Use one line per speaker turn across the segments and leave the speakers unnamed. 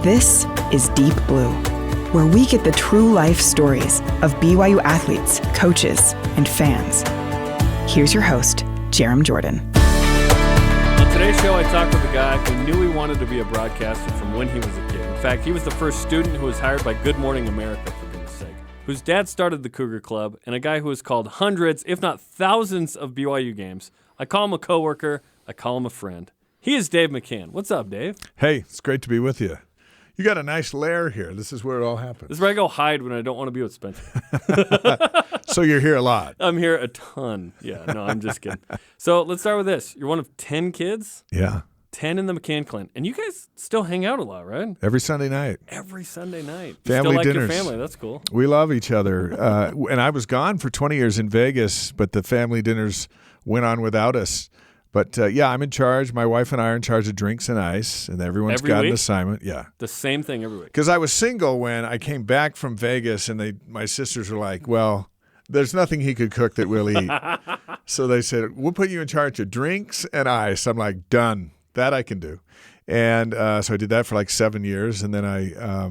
This is Deep Blue, where we get the true life stories of BYU athletes, coaches, and fans. Here's your host, Jarom Jordan.
On today's show, I talked with a guy who knew he wanted to be a broadcaster from when he was a kid. In fact, he was the first student who was hired by Good Morning America, for goodness sake, whose dad started the Cougar Club, and a guy who has called hundreds, if not thousands, of BYU games. I call him a coworker. I call him a friend. He is Dave McCann. What's up, Dave?
Hey, it's great to be with you. You got a nice lair here. This is where it all happens.
This is where I go hide when I don't want to be with Spencer.
So you're here a lot.
I'm here a ton. Yeah, no, I'm just kidding. So let's start with this. You're one of 10 kids?
Yeah.
10 in the McCann clan. And you guys still hang out a lot, right?
Every Sunday night.
Every Sunday night.
Family
still like
dinners.
Your family. That's cool.
We love each other. And I was gone for 20 years in Vegas, but the family dinners went on without us. But, yeah, I'm in charge. My wife and I are in charge of drinks and ice, and everyone's got an assignment. Yeah.
The same thing every week.
Because I was single when I came back from Vegas, and my sisters were like, well, there's nothing he could cook that we'll eat. So they said, we'll put you in charge of drinks and ice. I'm like, done. That I can do. And so I did that for like 7 years, and then I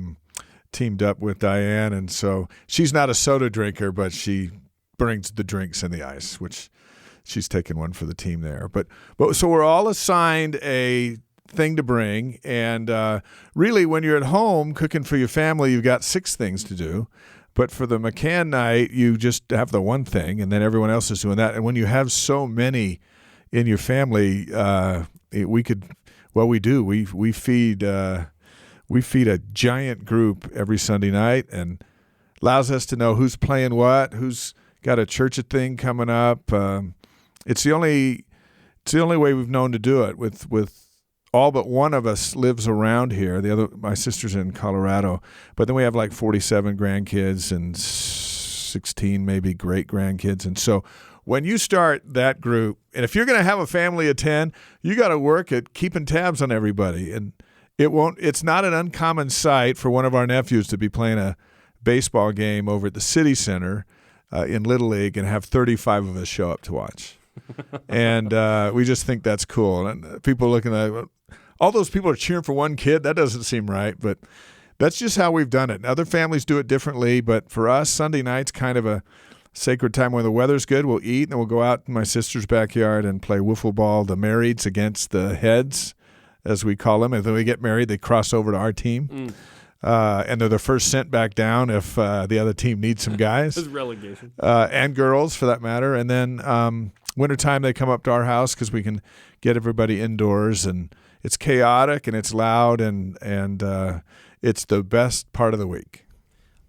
teamed up with Diane. And so she's not a soda drinker, but she brings the drinks and the ice, which she's taken one for the team there. But so we're all assigned a thing to bring. And really, when you're at home cooking for your family, you've got 6 things to do. But for the McCann night, you just have the one thing, and then everyone else is doing that. And when you have so many in your family, we feed a giant group every Sunday night, and allows us to know who's playing what, who's got a church thing coming up. It's the only way we've known to do it. With all but one of us lives around here. My sister's in Colorado, but then we have like 47 grandkids and 16 maybe great grandkids, and so when you start that group, and if you're going to have a family of 10, you got to work at keeping tabs on everybody, and it's not an uncommon sight for one of our nephews to be playing a baseball game over at the city center in Little League and have 35 of us show up to watch. And we just think that's cool. And people looking at all those people are cheering for one kid. That doesn't seem right, but that's just how we've done it. And other families do it differently, but for us, Sunday night's kind of a sacred time. When the weather's good, we'll eat, and then we'll go out in my sister's backyard and play wiffle ball, the marrieds against the heads, as we call them. And then we get married, they cross over to our team. And they're the first sent back down if the other team needs some guys.
It's relegation.
And girls, for that matter. And then wintertime, they come up to our house because we can get everybody indoors. And it's chaotic, and it's loud, and it's the best part of the week.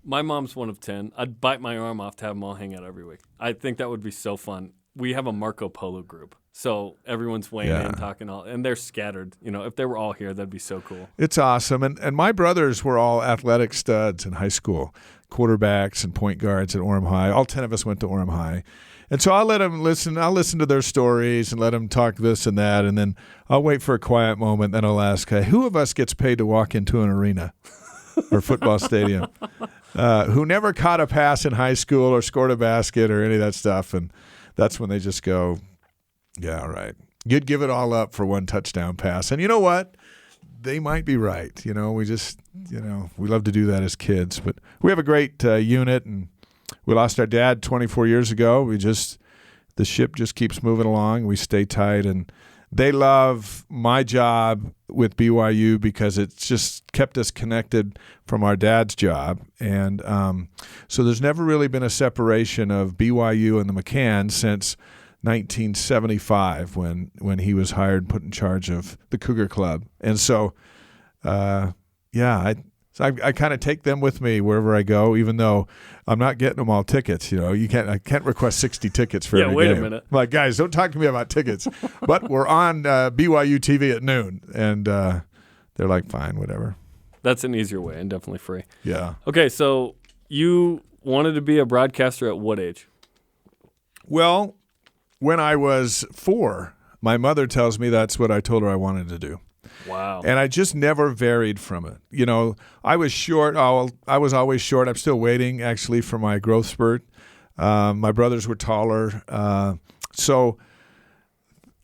My mom's one of 10. I'd bite my arm off to have them all hang out every week. I think that would be so fun. We have a Marco Polo group, so everyone's weighing in, talking and they're scattered. You know, if they were all here, that'd be so cool.
It's awesome. And my brothers were all athletic studs in high school, quarterbacks and point guards at Orem High. All 10 of us went to Orem High. And so I'll let them listen. I'll listen to their stories and let them talk this and that, and then I'll wait for a quiet moment. Then I'll ask, hey, who of us gets paid to walk into an arena or football stadium? Who never caught a pass in high school or scored a basket or any of that stuff. And that's when they just go, yeah, all right. You'd give it all up for one touchdown pass. And you know what? They might be right. You know, we just, we love to do that as kids. But we have a great unit, and we lost our dad 24 years ago. The ship just keeps moving along. We stay tight, and they love my job with BYU because it's just kept us connected from our dad's job. And so there's never really been a separation of BYU and the McCann since 1975 when he was hired and put in charge of the Cougar Club. And so, I kind of take them with me wherever I go, even though I'm not getting them all tickets. I can't request 60 tickets for every game.
Yeah, wait a minute.
I'm like, guys, don't talk to me about tickets. But we're on BYUtv at noon, and they're like, fine, whatever.
That's an easier way and definitely free.
Yeah.
Okay, so you wanted to be a broadcaster at what age?
Well, when I was 4, my mother tells me that's what I told her I wanted to do.
Wow.
And I just never varied from it. I was short. I was always short. I'm still waiting, actually, for my growth spurt. My brothers were taller. So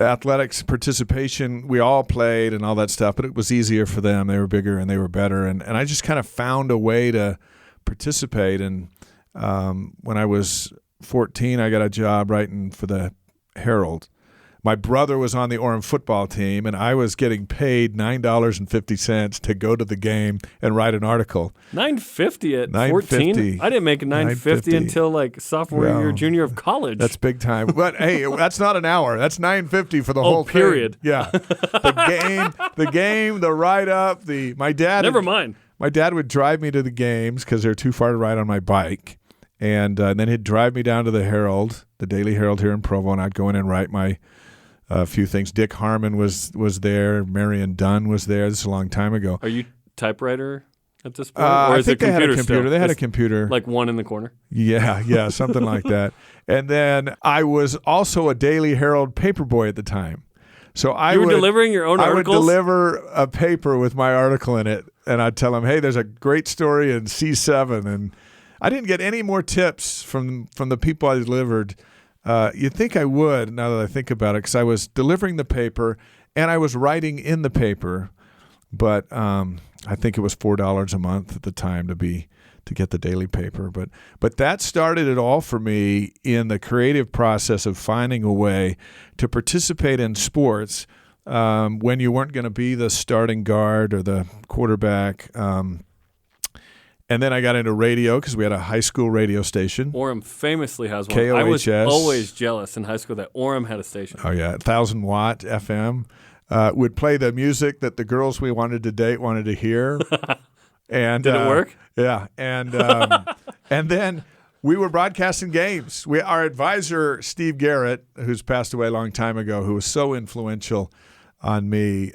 athletics participation, we all played and all that stuff, but it was easier for them. They were bigger and they were better. And I just kind of found a way to participate. And when I was 14, I got a job writing for the Herald. My brother was on the Orem football team, and I was getting paid $9.50 to go to the game and write an article.
$9.50 at 14? I didn't make $9.50 until like sophomore year, junior of college.
That's big time. But hey, that's not an hour. That's $9.50 for the whole
period.
thing. Yeah, the game, the write up. My dad.
Never mind.
My dad would drive me to the games because they're too far to ride on my bike, and then he'd drive me down to the Herald, the Daily Herald here in Provo, and I'd go in and write my. A few things. Dick Harmon was there. Marion Dunn was there. This is a long time ago.
Are you typewriter at this point? Or
I
is
think
it
they had a computer.
still?
They had a computer.
Like one in the corner?
Yeah, something like that. And then I was also a Daily Herald paperboy at the time. So I
were delivering your own articles?
I would deliver a paper with my article in it, and I'd tell them, hey, there's a great story in C7. And I didn't get any more tips from the people I delivered. You'd think I would, now that I think about it, because I was delivering the paper and I was writing in the paper, but I think it was $4 a month at the time to get the daily paper. But that started it all for me in the creative process of finding a way to participate in sports when you weren't going to be the starting guard or the quarterback. And then I got into radio because we had a high school radio station.
Orem famously has one.
KOHS.
I was always jealous in high school that Orem had a station.
Oh, yeah, 1,000-watt FM. Would play the music that the girls we wanted to date wanted to hear. And
did it work?
Yeah. And and then we were broadcasting games. Our advisor, Steve Garrett, who's passed away a long time ago, who was so influential on me,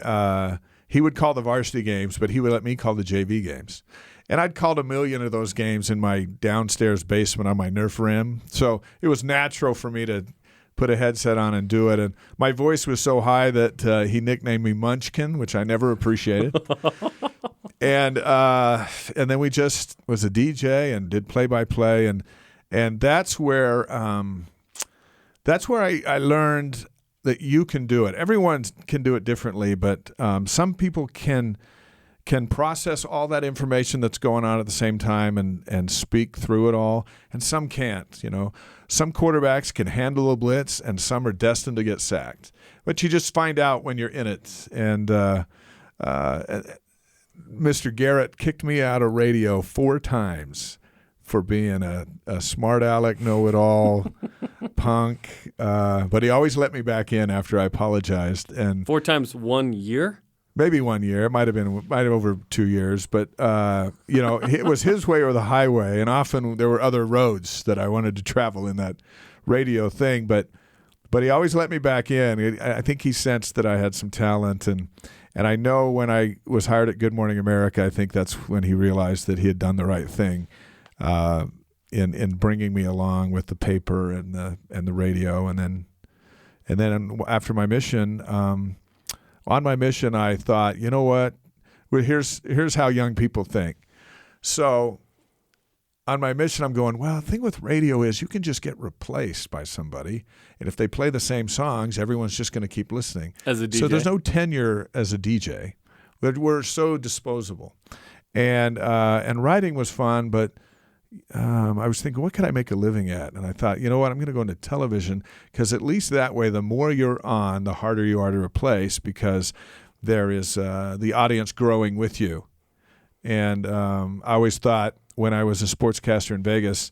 he would call the varsity games, but he would let me call the JV games. And I'd called a million of those games in my downstairs basement on my Nerf rim. So it was natural for me to put a headset on and do it. And my voice was so high that he nicknamed me Munchkin, which I never appreciated. And then we just was a DJ and did play-by-play. And that's where I learned that you can do it. Everyone can do it differently, but some people can process all that information that's going on at the same time and speak through it all, and some can't. Some quarterbacks can handle a blitz, and some are destined to get sacked. But you just find out when you're in it. And Mr. Garrett kicked me out of radio 4 times for being a smart aleck, know-it-all punk. But he always let me back in after I apologized. And
4 times 1 year?
Maybe 1 year. It might have over 2 years. But, it was his way or the highway. And often there were other roads that I wanted to travel in that radio thing. But he always let me back in. I think he sensed that I had some talent. And I know when I was hired at Good Morning America, I think that's when he realized that he had done the right thing in bringing me along with the paper and the radio. And then after my mission, on my mission, I thought, you know what? Well, here's how young people think. So on my mission, I'm going, well, the thing with radio is you can just get replaced by somebody. And if they play the same songs, everyone's just going to keep listening.
As a DJ?
So there's no tenure as a DJ. We're so disposable. And writing was fun, but I was thinking, what could I make a living at? And I thought, you know what, I'm going to go into television because at least that way, the more you're on, the harder you are to replace because there is the audience growing with you. And I always thought when I was a sportscaster in Vegas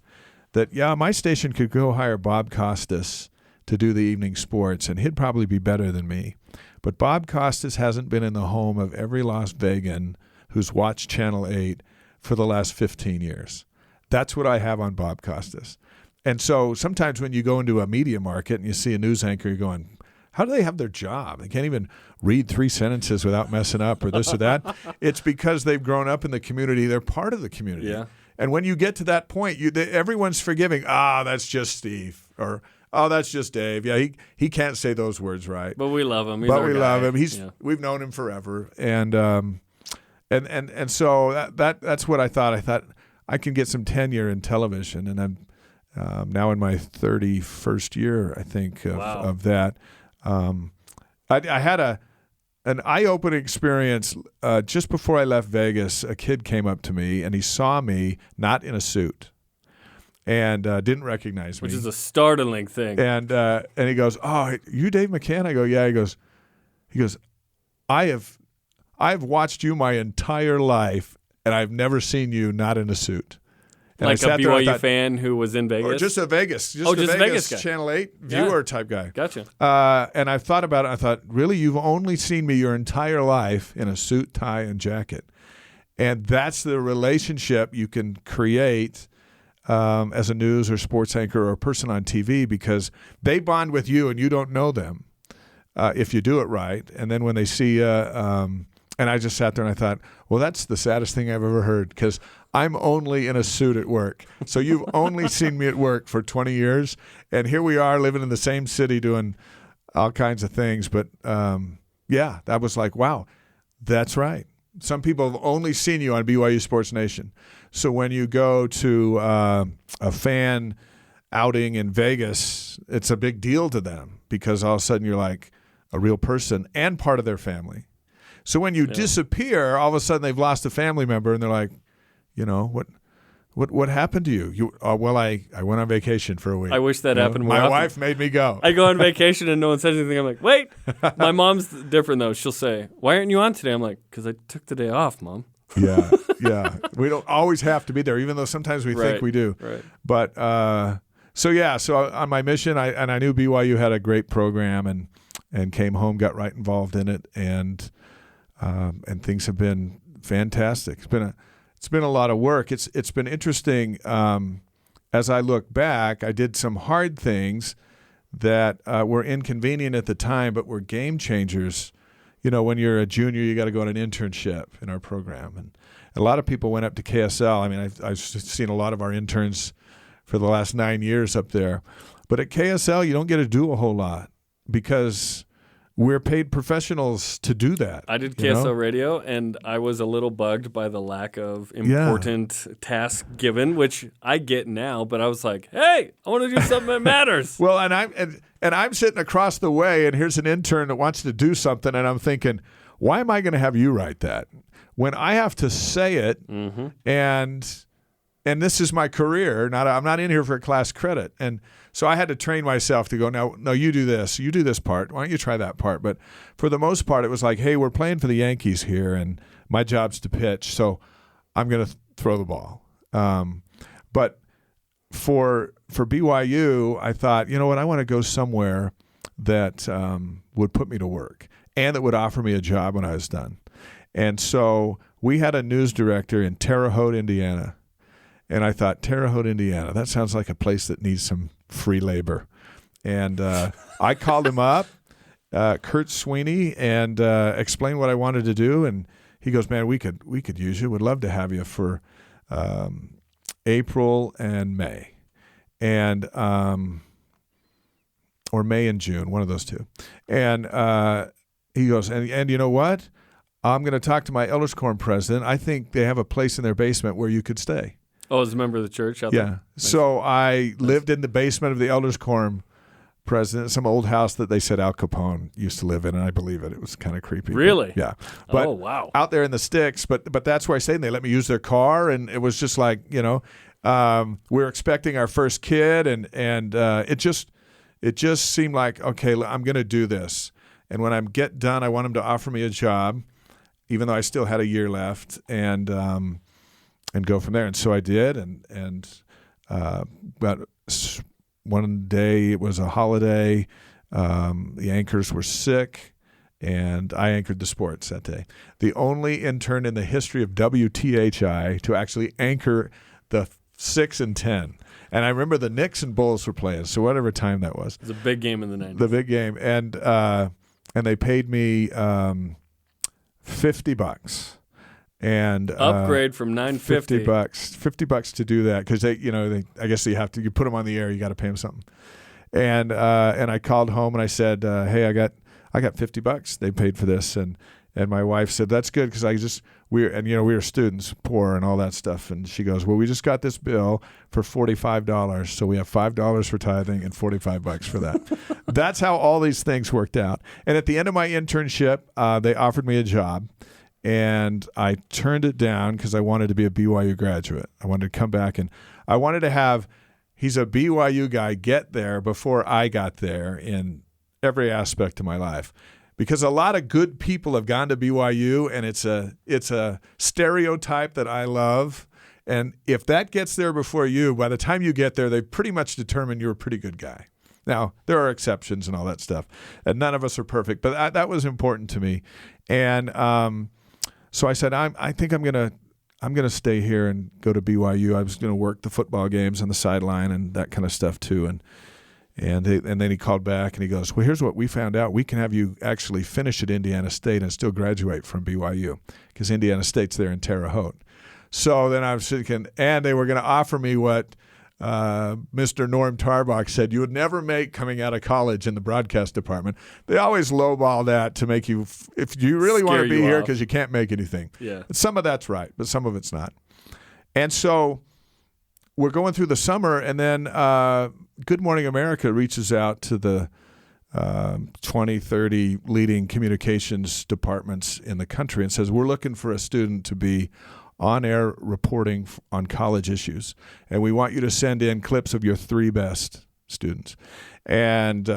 that, my station could go hire Bob Costas to do the evening sports, and he'd probably be better than me. But Bob Costas hasn't been in the home of every Las Vegan who's watched Channel 8 for the last 15 years. That's what I have on Bob Costas. And so sometimes when you go into a media market and you see a news anchor, you're going, how do they have their job? They can't even read 3 sentences without messing up or this or that. It's because they've grown up in the community. They're part of the community.
Yeah.
And when you get to that point, everyone's forgiving. That's just Steve. Or, that's just Dave. Yeah, he can't say those words right.
But we love him.
Love him. We've known him forever. And so that's what I thought. I thought, I can get some tenure in television, and I'm now in my 31st year, I think, of that. I had an eye-opening experience just before I left Vegas. A kid came up to me, and he saw me not in a suit and didn't recognize me.
Which is a startling thing.
And he goes, "Oh, you Dave McCann?" I go, "Yeah." He goes, I've watched you my entire life, and I've never seen you not in a suit. And
like a BYU fan who was in Vegas?
Or just a Vegas.
Just a Vegas guy.
Channel 8 viewer type guy.
Gotcha.
And I thought about it. I thought, really, you've only seen me your entire life in a suit, tie, and jacket. And that's the relationship you can create as a news or sports anchor or a person on TV, because they bond with you and you don't know them if you do it right. And then when they see and I just sat there and I thought, well, that's the saddest thing I've ever heard, because I'm only in a suit at work. So you've only seen me at work for 20 years, and here we are living in the same city doing all kinds of things. But, yeah, that was like, wow, that's right. Some people have only seen you on BYU Sports Nation. So when you go to a fan outing in Vegas, it's a big deal to them, because all of a sudden you're like a real person and part of their family. So when you disappear, all of a sudden they've lost a family member, and they're like, what happened to you? Well, I went on vacation for a week.
I wish that happened more
My
often.
wife made me go.
I go on vacation and no one says anything. I'm like, wait. My mom's different, though. She'll say, why aren't you on today? I'm like, because I took the day off, Mom.
Yeah. We don't always have to be there, even though sometimes we think we do.
Right.
But so on my mission, I knew BYU had a great program, and came home, got right involved in it, and things have been fantastic. It's been a lot of work. It's been interesting. As I look back, I did some hard things that were inconvenient at the time, but were game changers. When you're a junior, you got to go on an internship in our program, and a lot of people went up to KSL. I mean, I've seen a lot of our interns for the last 9 years up there, but at KSL, you don't get to do a whole lot, because we're paid professionals to do that.
I did KSL radio, and I was a little bugged by the lack of important tasks given, which I get now. But I was like, "Hey, I want to do something that matters."
Well, and I'm sitting across the way, and here's an intern that wants to do something, and I'm thinking, why am I going to have you write that when I have to say it? And this is my career. I'm not in here for class credit. And so I had to train myself to go, no, you do this. You do this part. Why don't you try that part? But for the most part, it was like, hey, we're playing for the Yankees here, and my job's to pitch, so I'm going to throw the ball. But for BYU, I thought, you know what, I want to go somewhere that would put me to work and that would offer me a job when I was done. And so we had a news director in Terre Haute, Indiana. And I thought, Terre Haute, Indiana, that sounds like a place that needs some free labor. And I called him up, Kurt Sweeney, and explained what I wanted to do. And he goes, man, we could use you. Would love to have you for April and May. And or May and June, one of those two. And he goes, and you know what? I'm going to talk to my Elders Quorum president. I think they have a place in their basement where you could stay.
Oh, as a member of the church out there?
Yeah. So I lived in the basement of the Elders Quorum president, some old house that they said Al Capone used to live in, and I believe it. It was kind of creepy.
Really?
But, yeah. But
oh, wow.
Out there in the sticks. But that's where I stayed, and they let me use their car, and it was just like, we're expecting our first kid, and it just seemed like, okay, I'm going to do this. And when I get done, I want them to offer me a job, even though I still had a year left, and go from there. And so I did, but one day it was a holiday. The anchors were sick, and I anchored the sports that day. The only intern in the history of WTHI to actually anchor the 6 and 10. And I remember the Knicks and Bulls were playing, so whatever time that was.
It was a big game in the 90s.
The big game. And they paid me $50. And
upgrade from $950.
$50 to do that, because I guess you put them on the air, you got to pay them something. And I called home and I said, hey, I got $50. They paid for this, and And my wife said, that's good because we were students, poor and all that stuff. And she goes, well, we just got this bill for $45. So we have $5 for tithing and $45 for that. That's how all these things worked out. And at the end of my internship, they offered me a job. And I turned it down because I wanted to be a BYU graduate. I wanted to come back and I wanted to have, he's a BYU guy, get there before I got there in every aspect of my life. Because a lot of good people have gone to BYU, and it's a stereotype that I love. And if that gets there before you, by the time you get there, they've pretty much determined you're a pretty good guy. Now, there are exceptions and all that stuff, and none of us are perfect, but that was important to me. And so I said, I think I'm gonna stay here and go to BYU. I was gonna work the football games on the sideline and that kind of stuff too. And then he called back and he goes, well, here's what we found out. We can have you actually finish at Indiana State and still graduate from BYU because Indiana State's there in Terre Haute. So then I was thinking, and they were going to offer me what Mr. Norm Tarbach said you would never make coming out of college in the broadcast department. They always lowball that to make you, if you really want to be here because you can't make anything.
Yeah.
Some of that's right, but some of it's not. And so we're going through the summer, and then Good Morning America reaches out to the 20, 30 leading communications departments in the country and says, we're looking for a student to be on-air reporting on college issues, and we want you to send in clips of your 3 best students. And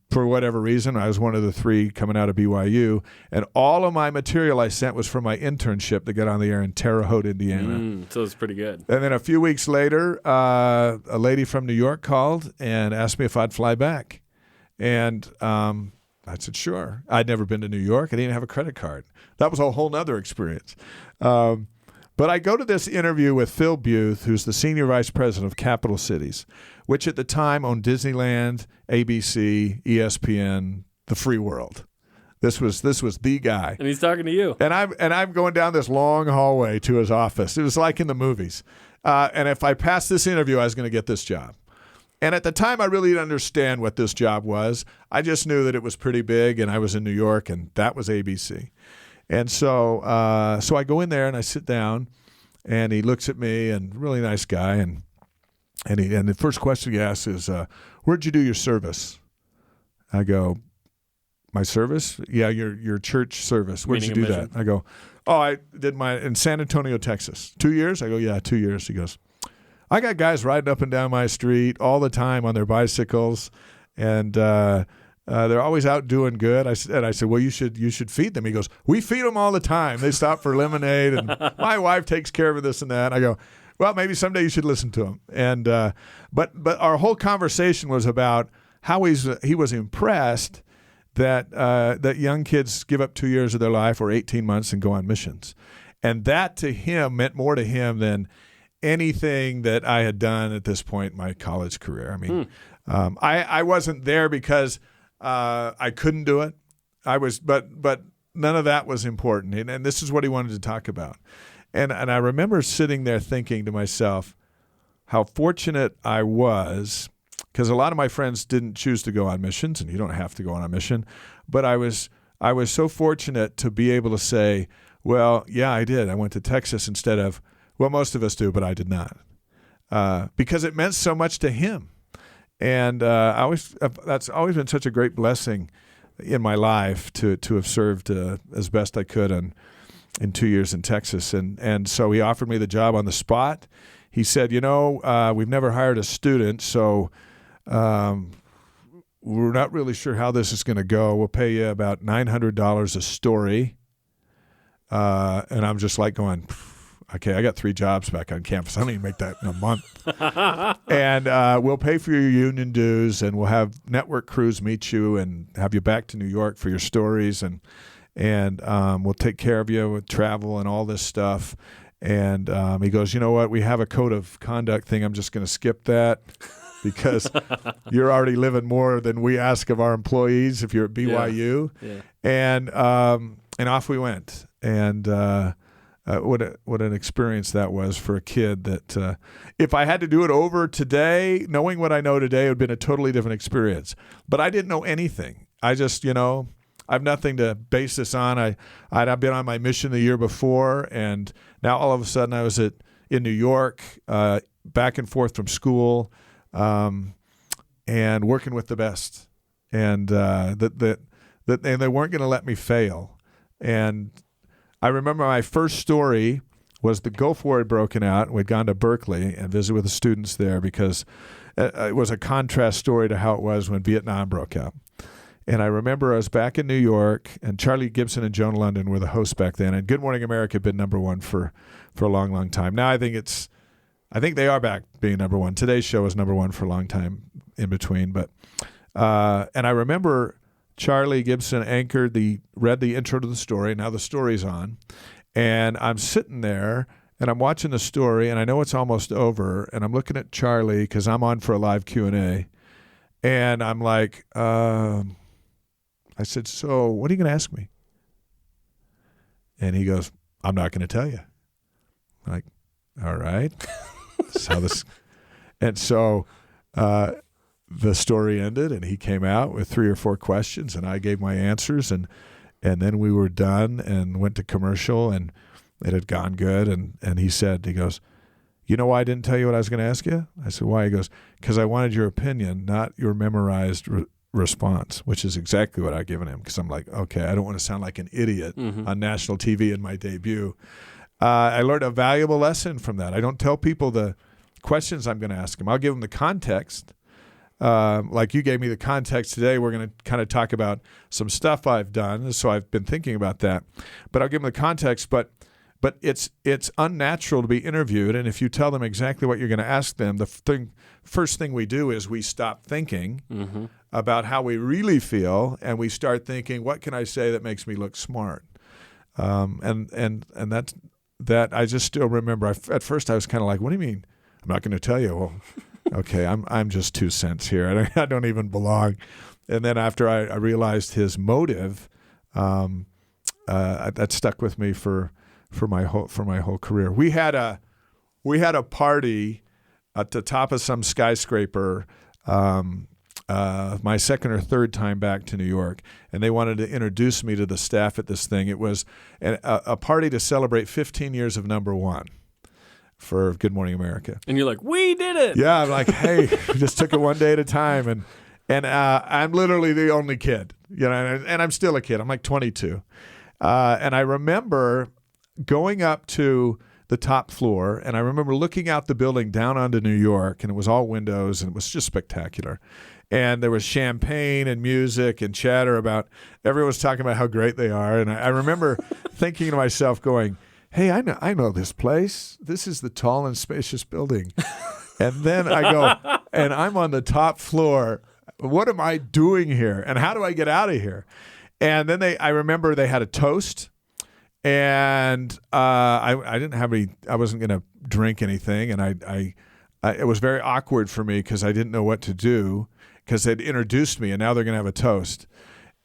for whatever reason, I was one of the 3 coming out of BYU, and all of my material I sent was from my internship that got on the air in Terre Haute, Indiana.
So it's pretty good.
And then a few weeks later, a lady from New York called and asked me if I'd fly back. And I said, sure. I'd never been to New York. I didn't have a credit card. That was a whole nother experience. But I go to this interview with Phil Buth, who's the senior vice president of Capital Cities, which at the time owned Disneyland, ABC, ESPN, the free world. This was the guy.
And he's talking to you.
And I'm going down this long hallway to his office. It was like in the movies. And if I passed this interview, I was going to get this job. And at the time, I really didn't understand what this job was. I just knew that it was pretty big, and I was in New York, and that was ABC. And so I go in there and I sit down, and he looks at me, and really nice guy, and the first question he asks is, "Where'd you do your service?" I go, "My service? Yeah, your church service. Where'd you do that?" I go, "Oh, I did mine in San Antonio, Texas. 2 years?" I go, "Yeah, 2 years." He goes, "I got guys riding up and down my street all the time on their bicycles, and they're always out doing good." I said, "Well, you should feed them." He goes, "We feed them all the time. They stop for lemonade, and my wife takes care of this and that." I go, "Well, maybe someday you should listen to him." And but our whole conversation was about how he was impressed that young kids give up 2 years of their life or 18 months and go on missions, and that to him meant more to him than anything that I had done at this point in my college career. I mean, I wasn't there because I couldn't do it. I was, but none of that was important. And this is what he wanted to talk about. And I remember sitting there thinking to myself how fortunate I was, because a lot of my friends didn't choose to go on missions, and you don't have to go on a mission. But I was so fortunate to be able to say, well, yeah, I did. I went to Texas instead of, well, most of us do, but I did not, because it meant so much to him. And that's always been such a great blessing in my life to have served as best I could in 2 years in Texas. And so he offered me the job on the spot. He said, we've never hired a student, so we're not really sure how this is going to go. We'll pay you about $900 a story. And I'm just like going, okay, I got 3 jobs back on campus. I don't even make that in a month. And we'll pay for your union dues, and we'll have network crews meet you and have you back to New York for your stories, and we'll take care of you with travel and all this stuff. And he goes, you know what? We have a code of conduct thing. I'm just going to skip that because you're already living more than we ask of our employees if you're at BYU. Yeah. And off we went. And what an experience that was for a kid that if I had to do it over today, knowing what I know today, it would have been a totally different experience. But I didn't know anything. I just, I have nothing to base this on. I'd been on my mission the year before, and now all of a sudden I was in New York, back and forth from school, and working with the best, and that and they weren't going to let me fail. And I remember my first story was the Gulf War had broken out. We'd gone to Berkeley and visited with the students there because it was a contrast story to how it was when Vietnam broke out. And I remember I was back in New York, and Charlie Gibson and Joan London were the hosts back then. And Good Morning America had been number one for a long, long time. Now I think they are back being number one. Today's show was number one for a long time in between. But and I remember Charlie Gibson read the intro to the story. Now the story's on, and I'm sitting there and I'm watching the story, and I know it's almost over, and I'm looking at Charlie because I'm on for a live Q&A, and I'm like, I said, so what are you going to ask me? And he goes, I'm not going to tell you. I'm like, all right. And so the story ended, and he came out with 3 or 4 questions, and I gave my answers, and then we were done and went to commercial, and it had gone good. And he goes, you know why I didn't tell you what I was going to ask you? I said, why? He goes, because I wanted your opinion, not your memorized response, which is exactly what I've given him, because I'm like, okay, I don't want to sound like an idiot on national TV in my debut. I learned a valuable lesson from that. I don't tell people the questions I'm going to ask them. I'll give them the context. Like you gave me the context today, we're going to kind of talk about some stuff I've done, so I've been thinking about that. But I'll give them the context, but it's unnatural to be interviewed, and if you tell them exactly what you're going to ask them, first thing we do is we stop thinking about how we really feel, and we start thinking, what can I say that makes me look smart? And that I just still remember. At first I was kind of like, what do you mean? I'm not going to tell you. Well, okay, I'm just 2 cents here. I don't even belong. And then after I realized his motive, that stuck with me for my whole career. We had a party at the top of some skyscraper. My second or third time back to New York, and they wanted to introduce me to the staff at this thing. It was a party to celebrate 15 years of number one for Good Morning America.
And you're like, we did it.
Yeah, I'm like, hey, we just took it one day at a time, and I'm literally the only kid, and I'm still a kid. I'm like 22, and I remember going up to the top floor, and I remember looking out the building down onto New York, and it was all windows, and it was just spectacular. And there was champagne and music and chatter about everyone was talking about how great they are. And I remember thinking to myself, going, hey, I know this place. This is the tall and spacious building. And then I go, and I'm on the top floor. What am I doing here? And how do I get out of here? And then I remember they had a toast. And I didn't have any. I wasn't going to drink anything, and I it was very awkward for me because I didn't know what to do because they'd introduced me, and now they're going to have a toast,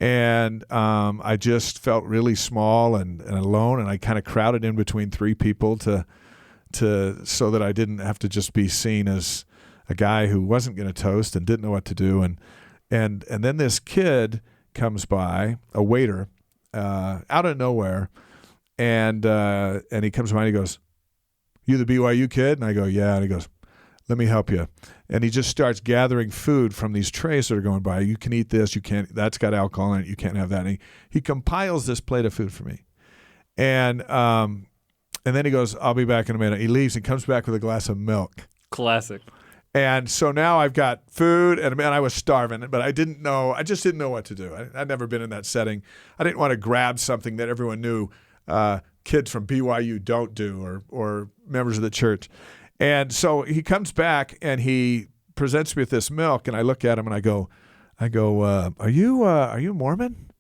and I just felt really small and alone, and I kind of crowded in between 3 people to so that I didn't have to just be seen as a guy who wasn't going to toast and didn't know what to do, and then this kid comes by, a waiter, out of nowhere. And he comes by and he goes, you the BYU kid? And I go, yeah. And he goes, let me help you. And he just starts gathering food from these trays that are going by. You can eat this. You can't. That's got alcohol in it. You can't have that. And he compiles this plate of food for me. And then he goes, I'll be back in a minute. He leaves and comes back with a glass of milk.
Classic.
And so now I've got food, and I was starving, but I didn't know. I just didn't know what to do. I'd never been in that setting. I didn't want to grab something that everyone knew kids from BYU don't do, or members of the church. And so he comes back and he presents me with this milk, and I look at him and I go, are you Mormon?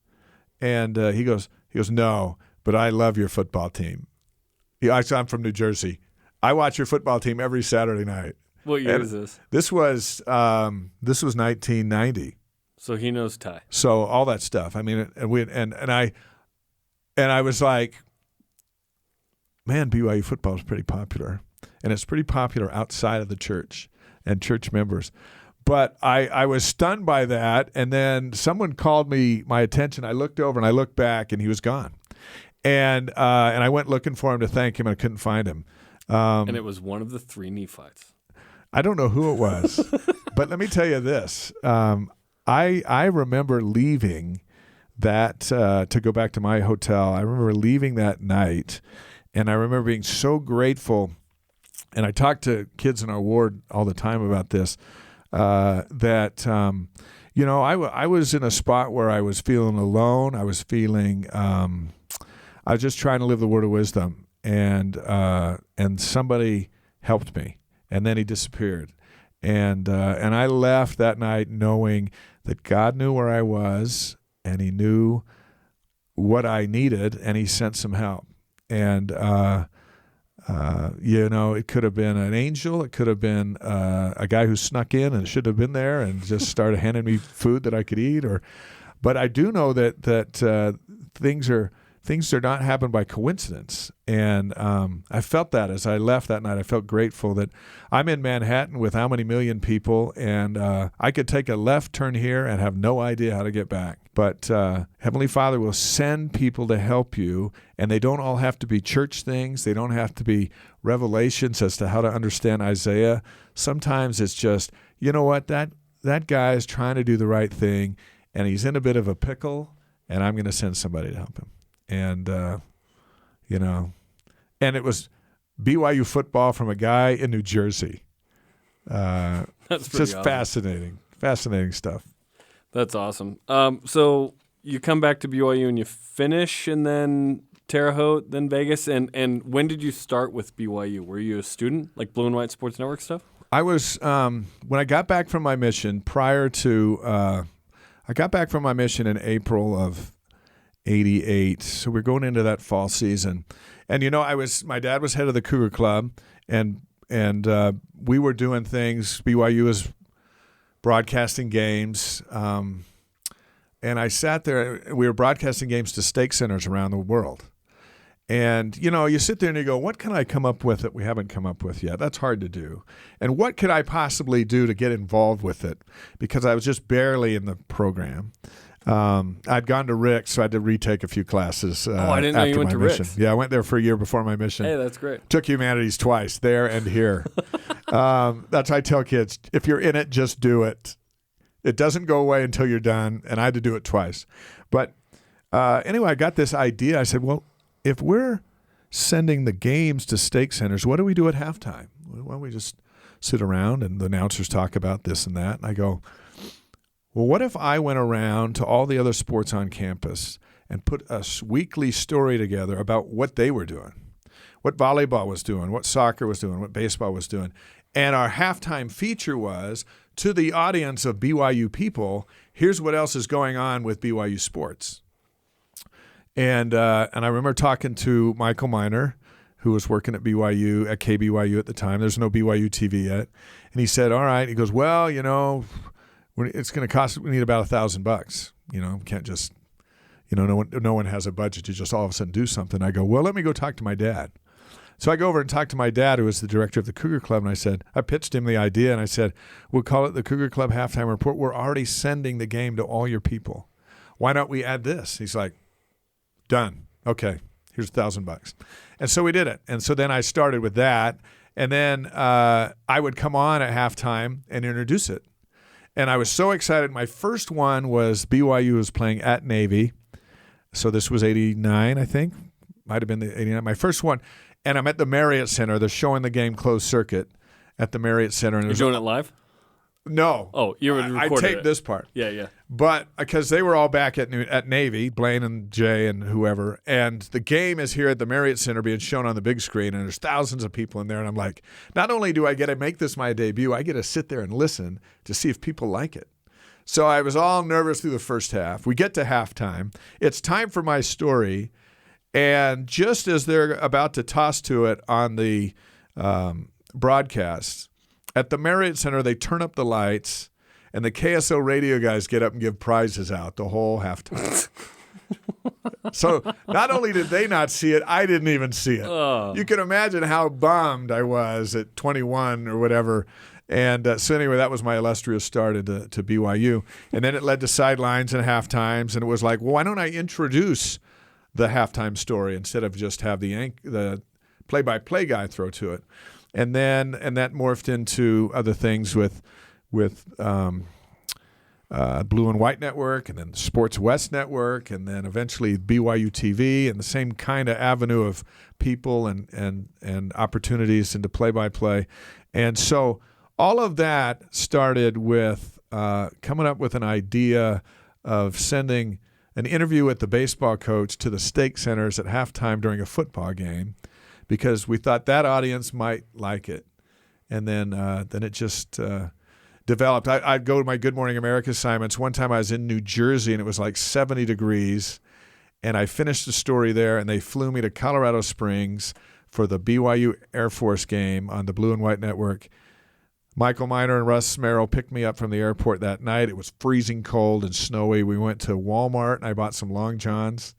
And he goes, no, but I love your football team. I'm from New Jersey. I watch your football team every Saturday night.
What year is this?
This was 1990.
So he knows Ty.
So all that stuff. I mean, and I was like, man, BYU football is pretty popular. And it's pretty popular outside of the church and church members. But I was stunned by that, and then someone called my attention. I looked over and I looked back, and he was gone. And I went looking for him to thank him, and I couldn't find him.
And it was one of the 3 Nephites.
I don't know who it was, but let me tell you this. I remember leaving that to go back to my hotel. I remember leaving that night, and I remember being so grateful. And I talk to kids in our ward all the time about this, that I was in a spot where I was feeling alone. I was feeling I was just trying to live the word of wisdom, and somebody helped me. And then he disappeared. And I left that night knowing that God knew where I was, and he knew what I needed, and he sent some help. And, it could have been an angel. It could have been a guy who snuck in and should have been there and just started handing me food that I could eat. But I do know that things do not happen by coincidence. And I felt that as I left that night. I felt grateful that I'm in Manhattan with how many million people, and I could take a left turn here and have no idea how to get back. But Heavenly Father will send people to help you, and they don't all have to be church things. They don't have to be revelations as to how to understand Isaiah. Sometimes it's just, you know what, that guy is trying to do the right thing, and he's in a bit of a pickle, and I'm going to send somebody to help him. And, and it was BYU football from a guy in New Jersey.
That's
just
awesome.
Fascinating stuff.
That's awesome. So you come back to BYU and you finish, and then Terre Haute, then Vegas. And when did you start with BYU? Were you a student, like Blue and White Sports Network stuff?
I was, when I got back from my mission I got back from my mission in April of 88. So we're going into that fall season. And, my dad was head of the Cougar Club, and we were doing things. BYU was broadcasting games. And I sat there, we were broadcasting games to stake centers around the world. And, you sit there and you go, what can I come up with that we haven't come up with yet? That's hard to do. And what could I possibly do to get involved with it? Because I was just barely in the program. I'd gone to Rick's, so I had to retake a few classes.
I didn't know you went to Rick's.
Yeah, I went there for a year before my mission.
Hey, that's great.
Took humanities twice, there and here. That's why I tell kids, if you're in it, just do it. It doesn't go away until you're done, and I had to do it twice. But anyway, I got this idea. I said, well, if we're sending the games to stake centers, what do we do at halftime? Why don't we just sit around and the announcers talk about this and that? And I go, well, what if I went around to all the other sports on campus and put a weekly story together about what they were doing, what volleyball was doing, what soccer was doing, what baseball was doing. And our halftime feature was, to the audience of BYU people, here's what else is going on with BYU sports. And I remember talking to Michael Miner, who was working at BYU, at KBYU at the time. There's no BYUtv yet. And he said, all right. He goes, well, it's going to cost, we need about $1,000. We can't just, no one has a budget to just all of a sudden do something. I go, well, let me go talk to my dad. So I go over and talk to my dad, who was the director of the Cougar Club, and I pitched him the idea, and I said, we'll call it the Cougar Club Halftime Report. We're already sending the game to all your people. Why don't we add this? He's like, done. Okay, here's $1,000. And so we did it. And so then I started with that, and then I would come on at halftime and introduce it. And I was so excited. My first one was BYU was playing at Navy. So this was 89, I think. Might have been the 89. My first one. And I'm at the Marriott Center. They're showing the game closed circuit at the Marriott Center.
You're doing it live?
No.
Oh, you were recording
I taped this part.
Yeah.
But because they were all back at Navy, Blaine and Jay and whoever, and the game is here at the Marriott Center being shown on the big screen, and there's thousands of people in there, and I'm like, not only do I get to make this my debut, I get to sit there and listen to see if people like it. So I was all nervous through the first half. We get to halftime. It's time for my story, and just as they're about to toss to it on the broadcast, at the Marriott Center, they turn up the lights, and the KSO radio guys get up and give prizes out the whole halftime. So not only did they not see it, I didn't even see it.
Oh.
You can imagine how bummed I was at 21 or whatever. And so anyway, that was my illustrious start into to BYU. And then it led to sidelines and halftimes. And it was like, well, why don't I introduce the halftime story instead of just have the play-by-play guy throw to it? And that morphed into other things with Blue and White Network, and then Sports West Network, and then eventually BYUtv, and the same kind of avenue of people and opportunities into play-by-play. And so all of that started with coming up with an idea of sending an interview with the baseball coach to the stake centers at halftime during a football game, because we thought that audience might like it. And then it just developed. I'd go to my Good Morning America assignments. One time I was in New Jersey, and it was like 70 degrees, and I finished the story there, and they flew me to Colorado Springs for the BYU Air Force game on the Blue and White Network. Michael Miner and Russ Merrill picked me up from the airport that night. It was freezing cold and snowy. We went to Walmart, and I bought some Long Johns.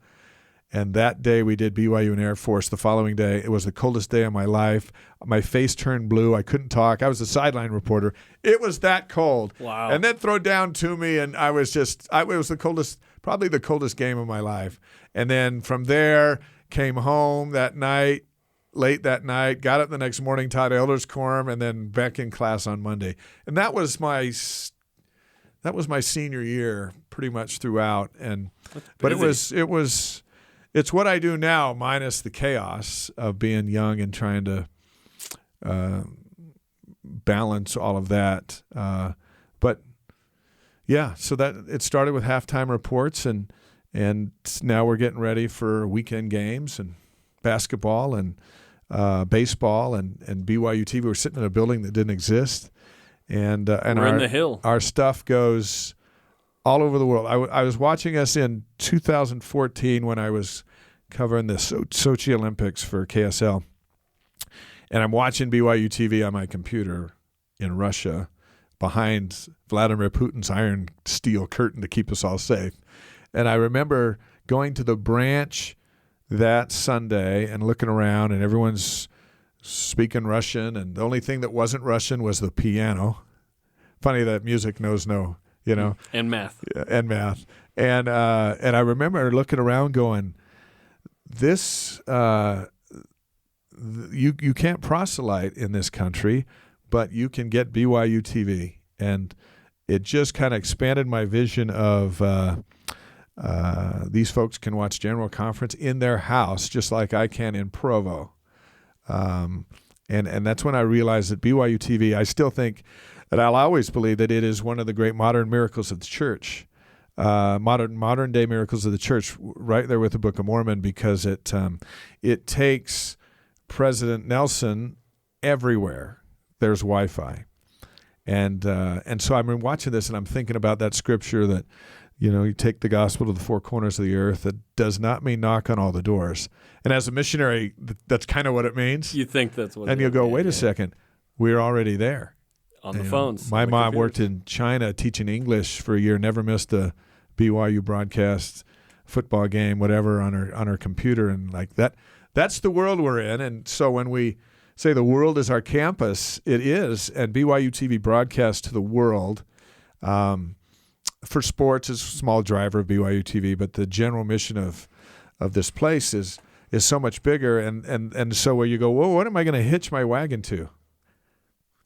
And that day we did BYU and Air Force. The following day, it was the coldest day of my life. My face turned blue. I couldn't talk. I was a sideline reporter. It was that cold.
Wow.
And then throw down to me, and it was the coldest, probably the coldest game of my life. And then from there, came home that night, late that night, got up the next morning, taught elders quorum, and then back in class on Monday. And that was my senior year pretty much throughout. But it's what I do now, minus the chaos of being young and trying to balance all of that. But yeah, so that it started with halftime reports, and now we're getting ready for weekend games and basketball and baseball and BYUtv. We're sitting in a building that didn't exist, and
we're in the Hill.
Our stuff goes all over the world. I was watching us in 2014 when I was covering the Sochi Olympics for KSL, and I'm watching BYUtv on my computer in Russia behind Vladimir Putin's iron steel curtain to keep us all safe. And I remember going to the branch that Sunday and looking around, and everyone's speaking Russian, and the only thing that wasn't Russian was the piano. Funny that music knows no,
and math.
And I remember looking around going, this you can't proselyte in this country, but you can get BYUtv. And it just kind of expanded my vision of these folks can watch General Conference in their house just like I can in Provo. And that's when I realized that BYUtv, I still think that I'll always believe that it is one of the great modern miracles of the church, modern day miracles of the church, right there with the Book of Mormon, because it takes President Nelson everywhere. There's Wi-Fi. And so I'm watching this, and I'm thinking about that scripture that, you take the gospel to the four corners of the earth. That does not mean knock on all the doors. And as a missionary, that's kind of what it means.
You think that's what it is.
And you'll go, wait a second, we're already there.
On the phones.
My mom worked in China teaching English for a year, never missed a BYU broadcast, football game, whatever, on her computer. And like that's the world we're in. And so when we say the world is our campus, it is. And BYUtv broadcasts to the world. For sports, is a small driver of BYUtv, but the general mission of this place is so much bigger. And so where you go, whoa, what am I going to hitch my wagon to?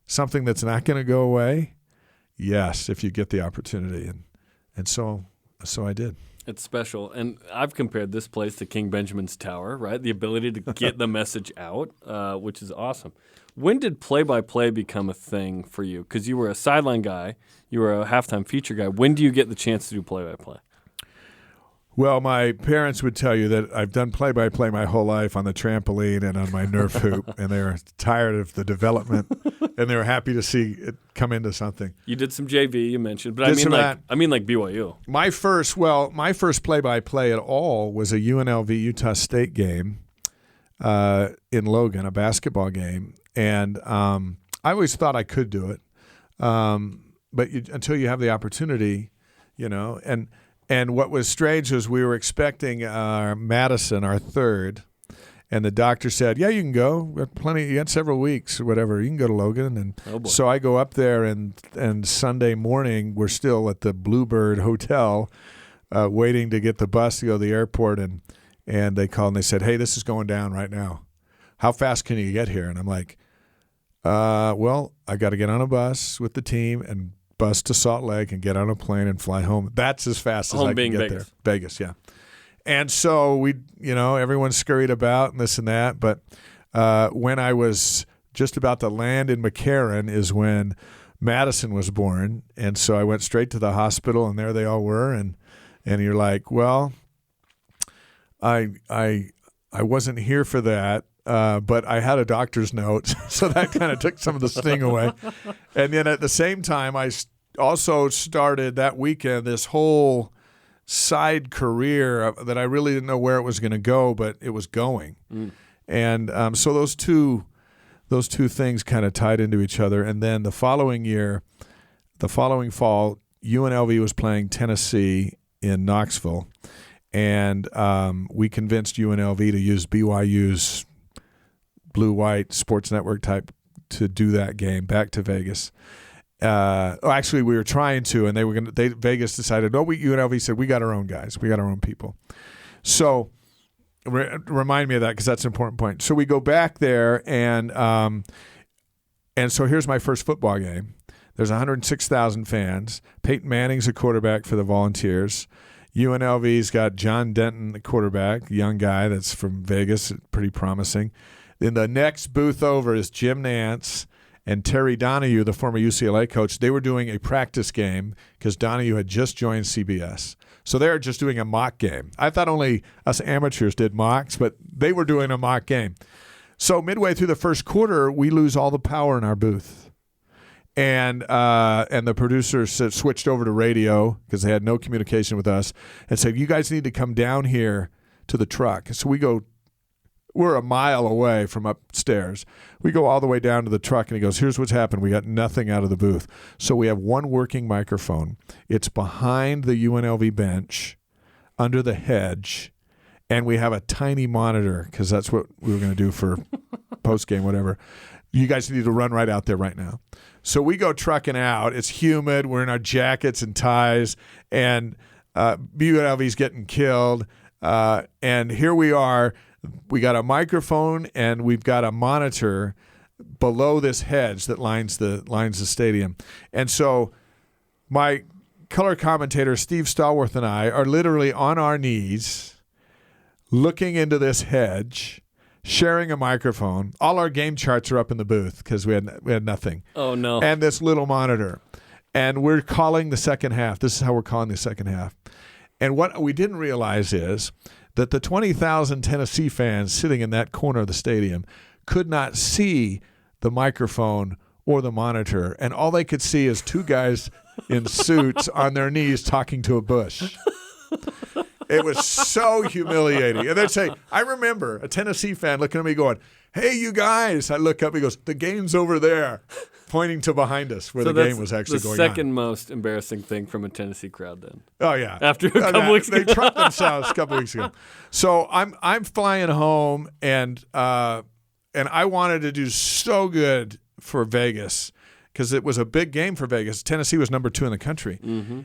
Something that's not going to go away? Yes, if you get the opportunity. And so I did.
It's special. And I've compared this place to King Benjamin's Tower, right? The ability to get the message out, which is awesome. When did play-by-play become a thing for you? Because you were a sideline guy. You were a halftime feature guy. When do you get the chance to do play-by-play?
Well, my parents would tell you that I've done play-by-play my whole life on the trampoline and on my Nerf hoop, and they were tired of the development, and they were happy to see it come into something.
You did some JV, you mentioned, but I mean like BYU.
My first play-by-play at all was a UNLV Utah State game in Logan, a basketball game, and I always thought I could do it, but until you have the opportunity, And what was strange was we were expecting Madison, our third, And the doctor said, yeah, you can go. We have plenty. You got several weeks or whatever. You can go to Logan. And so I go up there, and Sunday morning we're still at the Bluebird Hotel waiting to get the bus to go to the airport. And they called and they said, hey, this is going down right now. How fast can you get here? And I'm like, well, I got to get on a bus with the team and bus to Salt Lake and get on a plane and fly home. That's as fast as I can get
Vegas.
there. Vegas, yeah. And so we, everyone scurried about and this and that. But when I was just about to land in McCarran is when Madison was born. And so I went straight to the hospital, and there they all were. And you're like, well, I wasn't here for that. But I had a doctor's note, so that kind of took some of the sting away. And then at the same time, I also started that weekend this whole side career that I really didn't know where it was going to go, but it was going. And so those two things kind of tied into each other. And then the following fall, UNLV was playing Tennessee in Knoxville, and we convinced UNLV to use BYU's Blue-White Sports Network type to do that game back to Vegas. Actually, we were trying to, and Vegas decided, no, UNLV said, we got our own guys. We got our own people. So remind me of that, because that's an important point. So we go back there, and so here's my first football game. There's 106,000 fans. Peyton Manning's a quarterback for the Volunteers. UNLV's got John Denton, the quarterback, young guy that's from Vegas, pretty promising. In the next booth over is Jim Nance and Terry Donahue, the former UCLA coach. They were doing a practice game because Donahue had just joined CBS. So they were just doing a mock game. I thought only us amateurs did mocks, but they were doing a mock game. So midway through the first quarter, we lose all the power in our booth. And the producers switched over to radio because they had no communication with us and said, you guys need to come down here to the truck. So we're a mile away from upstairs. We go all the way down to the truck, and he goes, here's what's happened. We got nothing out of the booth. So we have one working microphone. It's behind the UNLV bench, under the hedge, and we have a tiny monitor because that's what we were going to do for post-game, whatever. You guys need to run right out there right now. So we go trucking out. It's humid. We're in our jackets and ties, and BYUtv's getting killed. And here we are. We got a microphone and we've got a monitor below this hedge that lines the stadium. And so my color commentator, Steve Stallworth, and I are literally on our knees looking into this hedge, sharing a microphone. All our game charts are up in the booth because we had nothing.
Oh, no.
And this little monitor. And we're calling the second half. This is how we're calling the second half. And what we didn't realize is that the 20,000 Tennessee fans sitting in that corner of the stadium could not see the microphone or the monitor, and all they could see is two guys in suits on their knees talking to a bush. It was so humiliating. And they'd say, I remember a Tennessee fan looking at me going, hey, you guys. I look up, he goes, the game's over there, pointing to behind us where the game was actually going on.
The second most embarrassing thing from a Tennessee crowd then.
Oh, yeah.
After a couple weeks ago.
They trucked themselves a couple weeks ago. So I'm flying home, and I wanted to do so good for Vegas because it was a big game for Vegas. Tennessee was number 2 in the country. Mm-hmm.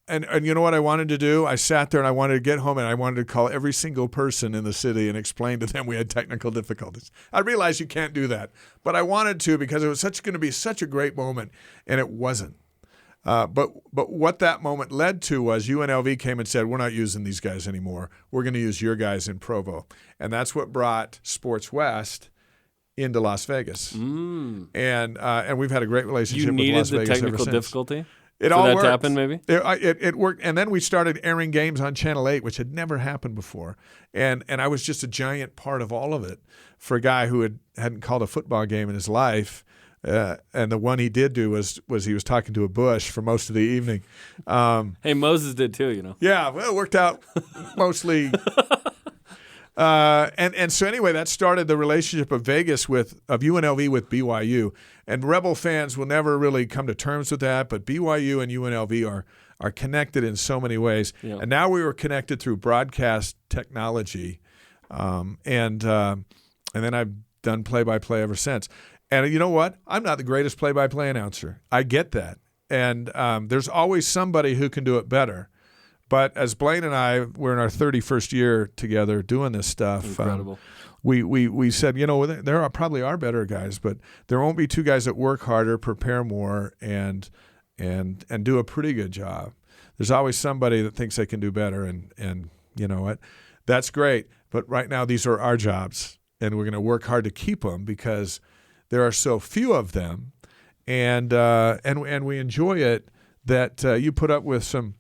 And you know what I wanted to do? I sat there and I wanted to get home and I wanted to call every single person in the city and explain to them we had technical difficulties. I realized you can't do that, but I wanted to because it was going to be such a great moment, and it wasn't. But what that moment led to was UNLV came and said, we're not using these guys anymore. We're going to use your guys in Provo. And that's what brought Sports West into Las Vegas. Mm. And we've had a great relationship with Las Vegas ever since.
You needed the technical difficulty?
It all worked.
For that to happen, maybe?
It worked. And then we started airing games on Channel 8, which had never happened before. And I was just a giant part of all of it for a guy who hadn't called a football game in his life. And the one he did do was he was talking to a bush for most of the evening.
Hey, Moses did too, you know.
Yeah, well, it worked out mostly. And so anyway, that started the relationship of UNLV with BYU. And Rebel fans will never really come to terms with that, but BYU and UNLV are connected in so many ways. Yeah. And now we were connected through broadcast technology. And then I've done play-by-play ever since. And you know what? I'm not the greatest play-by-play announcer. I get that. And there's always somebody who can do it better. But as Blaine and I, we're in our 31st year together doing this stuff.
Incredible.
We said, there probably are better guys, but there won't be two guys that work harder, prepare more, and do a pretty good job. There's always somebody that thinks they can do better, and you know what? That's great. But right now, these are our jobs, and we're going to work hard to keep them because there are so few of them, and we enjoy it that you put up with some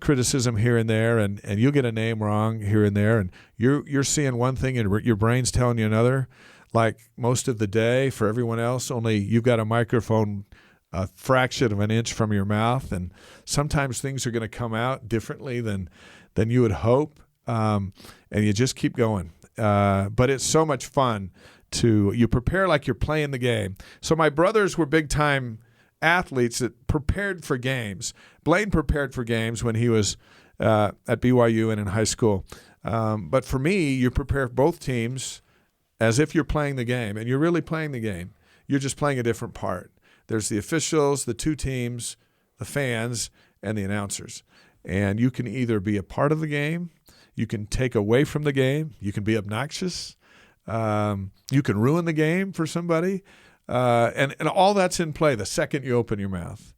criticism here and there, and you get a name wrong here and there, and you're seeing one thing and your brain's telling you another, like most of the day for everyone else, only you've got a microphone a fraction of an inch from your mouth, and sometimes things are going to come out differently than you would hope, and you just keep going. But it's so much fun you prepare like you're playing the game. So my brothers were big-time athletes that prepared for games. Blaine prepared for games when he was at BYU and in high school. But for me, you prepare both teams as if you're playing the game, and you're really playing the game. You're just playing a different part. There's the officials, the two teams, the fans, and the announcers. And you can either be a part of the game, you can take away from the game, you can be obnoxious, you can ruin the game for somebody. And all that's in play the second you open your mouth.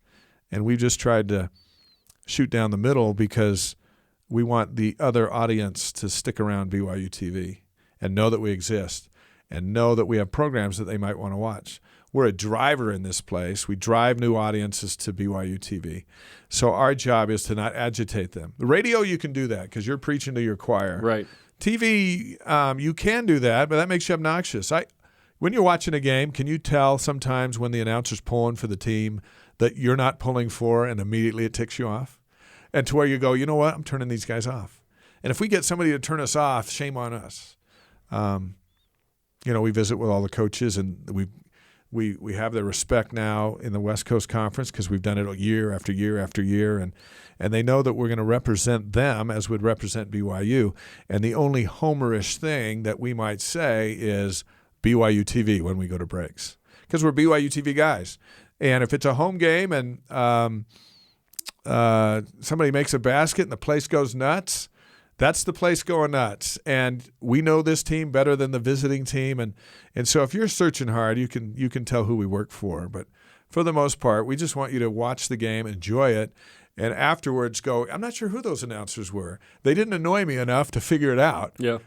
And we just tried to shoot down the middle because we want the other audience to stick around BYUtv and know that we exist and know that we have programs that they might want to watch. We're a driver in this place. We drive new audiences to BYUtv. So our job is to not agitate them. The radio, you can do that because you're preaching to your choir.
Right.
TV, you can do that, but that makes you obnoxious. When you're watching a game, can you tell sometimes when the announcer's pulling for the team that you're not pulling for and immediately it ticks you off? And to where you go, you know what, I'm turning these guys off. And if we get somebody to turn us off, shame on us. We visit with all the coaches, and we have their respect now in the West Coast Conference because we've done it year after year after year, and they know that we're going to represent them as would represent BYU. And the only homerish thing that we might say is BYUtv when we go to breaks because we're BYUtv guys. And if it's a home game and somebody makes a basket and the place goes nuts, that's the place going nuts. And we know this team better than the visiting team. And so if you're searching hard, you can tell who we work for. But for the most part, we just want you to watch the game, enjoy it, and afterwards go, I'm not sure who those announcers were. They didn't annoy me enough to figure it out.
Yeah.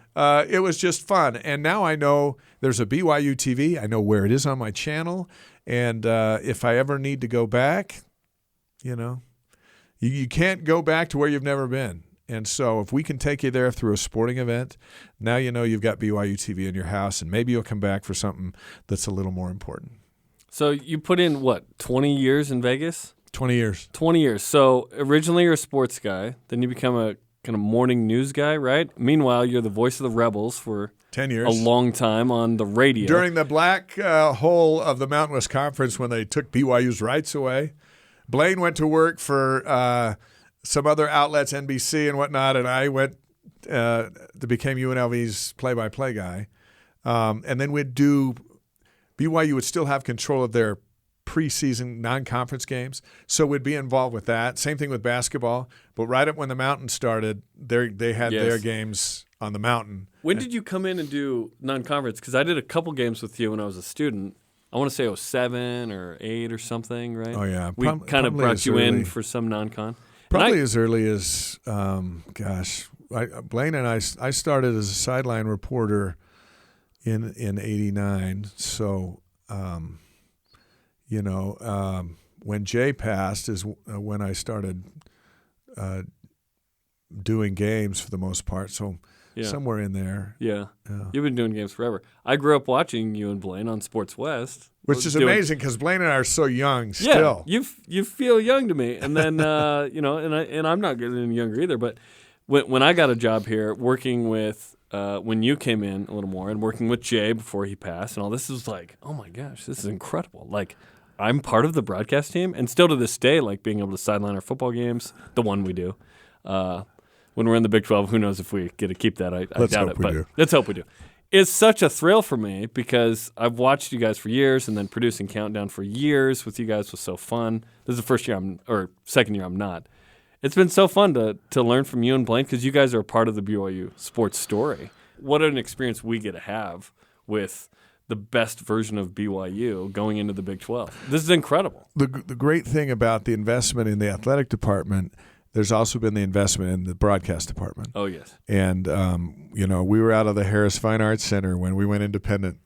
It was just fun. And now I know there's a BYUtv. I know where it is on my channel. And if I ever need to go back, you can't go back to where you've never been. And so if we can take you there through a sporting event, now you know you've got BYUtv in your house, and maybe you'll come back for something that's a little more important.
So you put in, 20 years in Vegas?
20 years.
20 years. So originally you're a sports guy. Then you become a kind of morning news guy, right? Meanwhile, you're the voice of the Rebels for
10 years.
A long time on the radio.
During the black hole of the Mountain West Conference when they took BYU's rights away, Blaine went to work for some other outlets, NBC and whatnot, and I went to became UNLV's play-by-play guy. And then BYU would still have control of their preseason non-conference games, so we'd be involved with that. Same thing with basketball. But right up when the Mountain started, they had their games on the Mountain.
When did you come in and do non-conference? Because I did a couple games with you when I was a student. I want to say it was 7 or 8 or something, right?
Oh, yeah.
We kind of brought you in for some non-con.
Probably as early as, Blaine and I started as a sideline reporter in 89. So, when Jay passed is when I started doing games for the most part. So somewhere in there.
Yeah. You've been doing games forever. I grew up watching you and Blaine on Sports West.
Which is amazing because Blaine and I are so young still.
Yeah, you feel young to me. And then, and I'm not getting any younger either. But when I got a job here working with, when you came in a little more and working with Jay before he passed and all this, was like, oh my gosh, this is incredible. Like, I'm part of the broadcast team and still to this day, like being able to sideline our football games, the one we do. when we're in the Big 12. Who knows if we get to keep that? I doubt it, but
do.
let's hope we do. It's such a thrill for me because I've watched you guys for years, and then producing Countdown for years with you guys was so fun. This is the second year I'm not. It's been so fun to learn from you and Blaine because you guys are a part of the BYU sports story. What an experience we get to have with the best version of BYU going into the Big 12. This is incredible.
The great thing about the investment in the athletic department, there's also been the investment in the broadcast department.
Oh, yes.
And, we were out of the Harris Fine Arts Center when we went independent.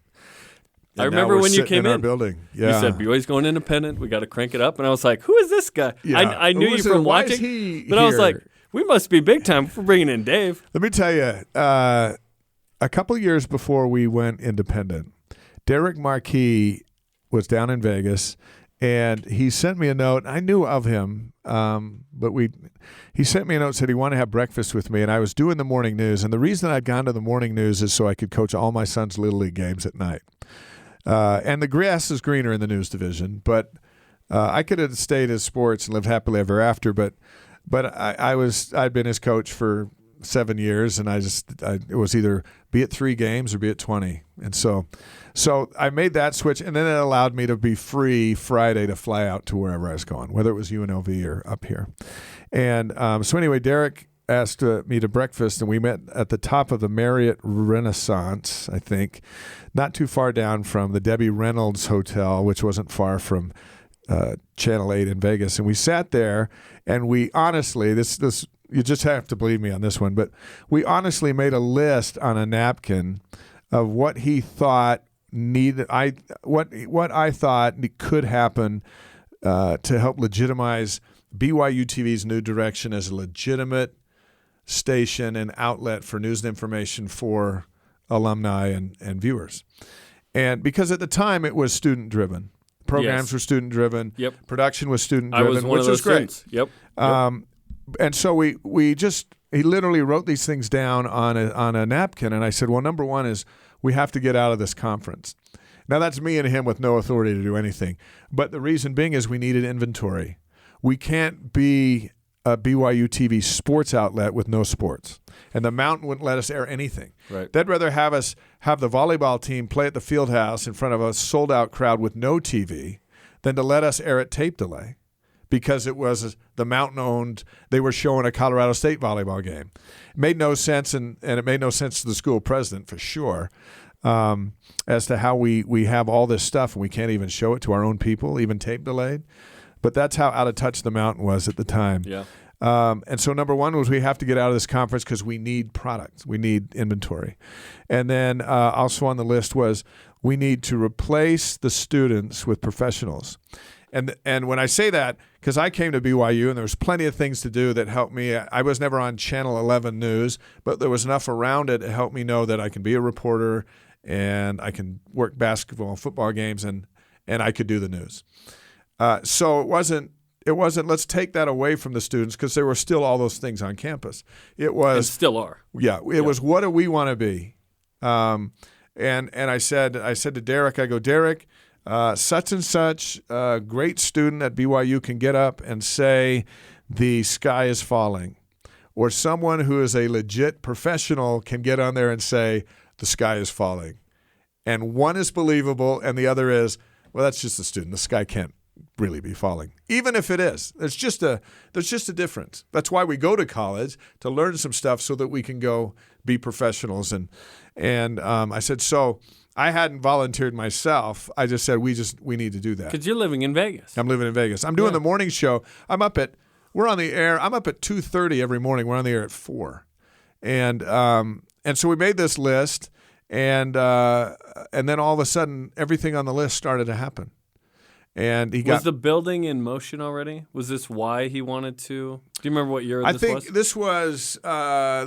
I remember when you came in
our building. Yeah.
You said, BYU's going independent. We got to crank it up. And I was like, who is this guy?
Yeah.
I knew you from
why is
watching.
he
But I was
here?
like, we must be big time for bringing in Dave.
Let me tell you, a couple of years before we went independent, Derek Marquis was down in Vegas, and he sent me a note. I knew of him, but he sent me a note, said he wanted to have breakfast with me, and I was doing the morning news. And the reason I'd gone to the morning news is so I could coach all my son's Little League games at night. And the grass is greener in the news division, but I could have stayed as sports and lived happily ever after. But I'd been his coach for 7 years, and it was either be at 3 games or be at 20. And so I made that switch, and then it allowed me to be free Friday to fly out to wherever I was going, whether it was UNLV or up here. And so anyway, Derek asked me to breakfast, and we met at the top of the Marriott Renaissance, I think, not too far down from the Debbie Reynolds Hotel, which wasn't far from Channel 8 in Vegas. And we sat there, and we honestly, this you just have to believe me on this one, but we honestly made a list on a napkin of what he thought what I thought could happen to help legitimize BYUtv's new direction as a legitimate station and outlet for news and information for alumni and viewers. And because at the time it was student driven. Programs were student driven.
Yep.
Production was student driven,
I was one
which
of those
was great.
students. Yep.
And so he literally wrote these things down on a napkin, and I said, well, number one is we have to get out of this conference. Now that's me and him with no authority to do anything. But the reason being is we needed inventory. We can't be a BYUtv sports outlet with no sports. And the Mountain wouldn't let us air anything.
Right.
They'd rather have us have the volleyball team play at the field house in front of a sold-out crowd with no TV than to let us air at tape delay because it was the Mountain-owned, they were showing a Colorado State volleyball game. It made no sense, and it made no sense to the school president for sure, as to how we have all this stuff and we can't even show it to our own people, even tape delayed. But that's how out of touch the Mountain was at the time.
Yeah.
And so number one was we have to get out of this conference because we need products. We need inventory. And then also on the list was we need to replace the students with professionals. And when I say that, because I came to BYU and there was plenty of things to do that helped me. I was never on Channel 11 News, but there was enough around it to help me know that I can be a reporter and I can work basketball and football games and I could do the news. So it wasn't let's take that away from the students because there were still all those things on campus. It was
and still are.
Yeah, it was what do we want to be? And I said to Derek, I go, Derek, such and such a great student at BYU can get up and say the sky is falling. Or someone who is a legit professional can get on there and say the sky is falling. And one is believable and the other is, well, that's just a student. The sky can't really be falling, even if it is. There's just a difference. That's why we go to college, to learn some stuff so that we can go be professionals. And I said, so I hadn't volunteered myself. I just said we need to do that.
Because you're living in Vegas.
I'm living in Vegas. I'm doing the morning show. We're on the air. I'm up at 2:30 every morning. We're on the air at 4. And so we made this list, and then all of a sudden everything on the list started to happen. And
was the building in motion already? Was this why he wanted to? Do you remember what year this was?
I think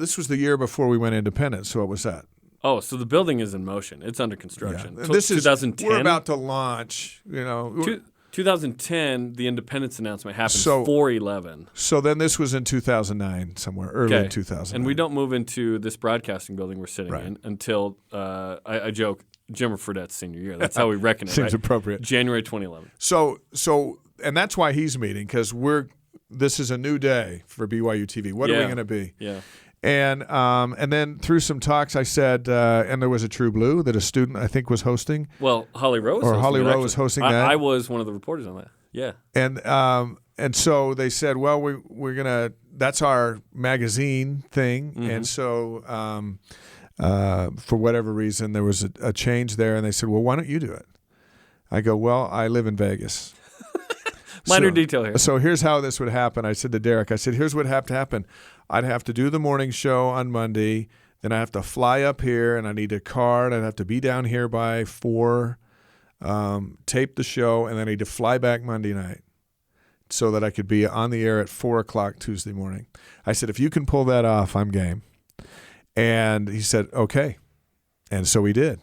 this was the year before we went independent. So what was that?
Oh, so the building is in motion. It's under construction.
Yeah. This is
2010.
We're about to launch.
2010, the independence announcement happened.
So
4/11.
So then this was in 2009, somewhere early in 2009.
And we don't move into this broadcasting building we're sitting in until I joke. Jimmer Fredette's senior year. That's how we reckon it.
Seems
right?
appropriate.
January 2011.
So, and that's why he's meeting because we're this is a new day for BYU TV. What are we going to be?
Yeah.
And then through some talks, I said, and there was a True Blue that a student I think was hosting.
Well, Holly Rowe was hosting that. I was one of the reporters on that. Yeah.
And so they said, well, we're gonna. That's our magazine thing, and so for whatever reason there was a change there, and they said, well, why don't you do it? I go, well, I live in Vegas.
Minor detail here.
So here's how this would happen. I said to Derek, I said, here's what would have to happen. I'd have to do the morning show on Monday. Then I have to fly up here, and I need a car, and I'd have to be down here by 4, tape the show, and then I need to fly back Monday night so that I could be on the air at 4 o'clock Tuesday morning. I said, if you can pull that off, I'm game. And he said, okay. And so we did.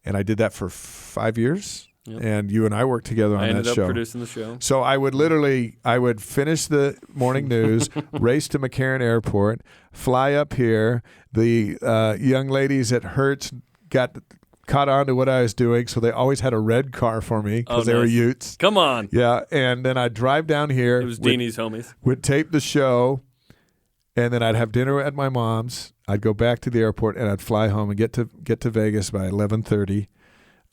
And I did that for 5 years. Yep. And you and I worked together on that show. I
ended up producing the show.
So I would finish the morning news, race to McCarran Airport, fly up here. The young ladies at Hertz got caught on to what I was doing, so they always had a red car for me because they were Utes.
Come on.
Yeah, and then I'd drive down here.
It was Deanie's homies.
Would tape the show, and then I'd have dinner at my mom's. I'd go back to the airport, and I'd fly home and get to Vegas by 11:30.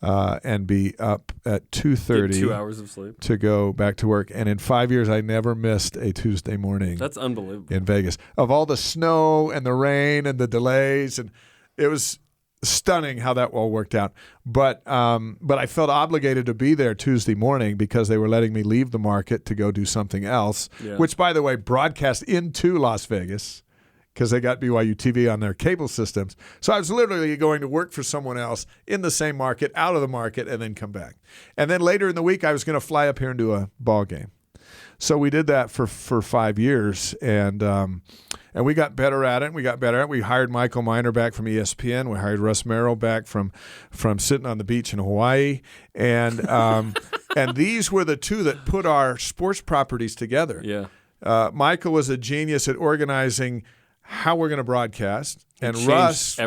And be up at 2:30.
Get 2 hours of sleep
to go back to work. And in 5 years, I never missed a Tuesday morning.
That's unbelievable.
In Vegas, of all the snow and the rain and the delays, and it was stunning how that all worked out. But I felt obligated to be there Tuesday morning because they were letting me leave the market to go do something else. Yeah. Which, by the way, broadcast into Las Vegas, because they got BYUtv on their cable systems. So I was literally going to work for someone else in the same market, out of the market, and then come back. And then later in the week, I was going to fly up here and do a ball game. So we did that for 5 years, and we got better at it. We hired Michael Miner back from ESPN. We hired Russ Merrill back from sitting on the beach in Hawaii. And and these were the two that put our sports properties together.
Yeah.
Michael was a genius at organizing how we're going to broadcast, and Russ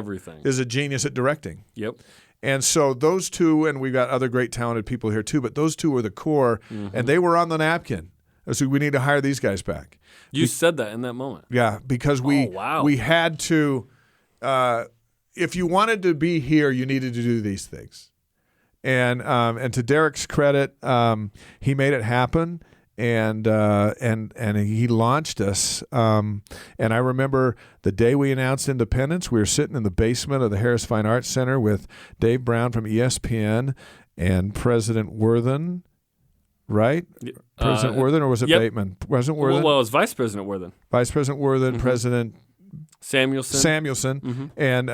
is a genius at directing.
Yep.
And so those two, and we've got other great talented people here too, but those two were the core, and they were on the napkin. So we need to hire these guys back.
You said that in that moment.
Yeah, because we had to, if you wanted to be here, you needed to do these things. And to Derek's credit, he made it happen. And he launched us. And I remember the day we announced independence, we were sitting in the basement of the Harris Fine Arts Center with Dave Brown from ESPN and President Worthen, right? President Worthen, or was it Bateman? President Worthen?
Well, it was Vice President Worthen.
Vice President Worthen, President Samuelson, and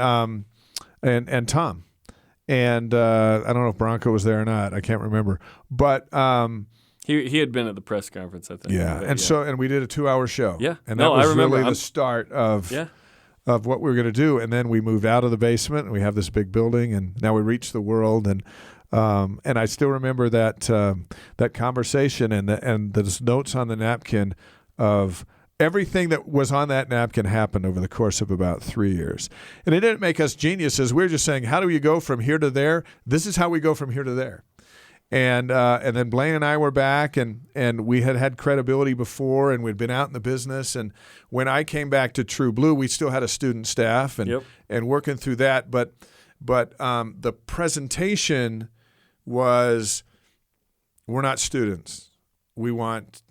Tom. And I don't know if Bronco was there or not. I can't remember. But
He had been at the press conference, I think.
Yeah, so we did a 2-hour show.
Yeah,
and that was really the start of what we were going to do. And then we moved out of the basement, and we have this big building, and now we reach the world. And I still remember that conversation and those notes on the napkin of everything that was on that napkin happened over the course of about 3 years. And it didn't make us geniuses. We were just saying, how do you go from here to there? This is how we go from here to there. And then Blaine and I were back, and we had credibility before, and we'd been out in the business. And when I came back to True Blue, we still had a student staff and working through that. But the presentation was, we're not students. We want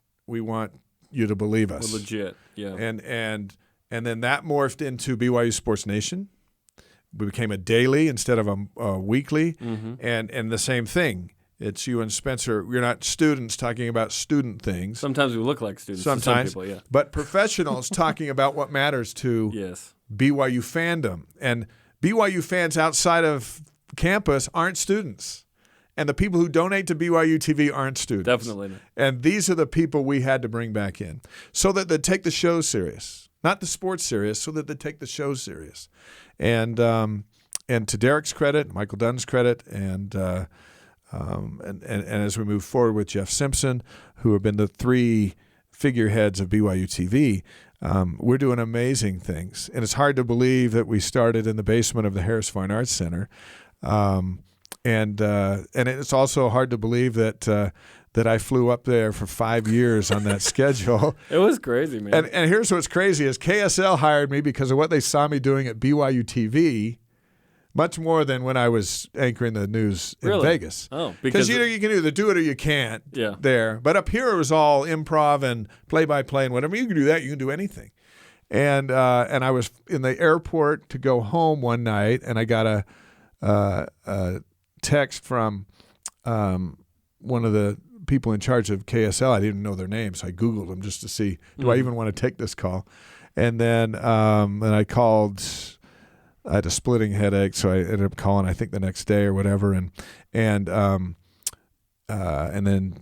you to believe us.
We're legit, yeah.
And then that morphed into BYU Sports Nation. We became a daily instead of a weekly, and the same thing. It's you and Spencer. We're not students talking about student things.
Sometimes we look like students.
Sometimes,
to some people,
but professionals talking about what matters to BYU fandom. And BYU fans outside of campus aren't students. And the people who donate to BYUtv aren't students.
Definitely not.
And these are the people we had to bring back in so that they take the show serious. Not the sports serious, so that they take the show serious. And to Derek's credit, Michael Dunn's credit, and as we move forward with Jeff Simpson, who have been the three figureheads of BYUtv, we're doing amazing things. And it's hard to believe that we started in the basement of the Harris Fine Arts Center. And it's also hard to believe that that I flew up there for 5 years on that schedule.
It was crazy, man.
And here's what's crazy is KSL hired me because of what they saw me doing at BYUtv, much more than when I was anchoring the news in Vegas.
Oh,
because you can either do it or you can't there. But up here it was all improv and play-by-play and whatever. You can do that. You can do anything. And I was in the airport to go home one night, and I got a text from one of the people in charge of KSL. I didn't know their names, so I Googled them just to see, do I even want to take this call? And then I called. I had a splitting headache, so I ended up calling, I think, the next day or whatever. And then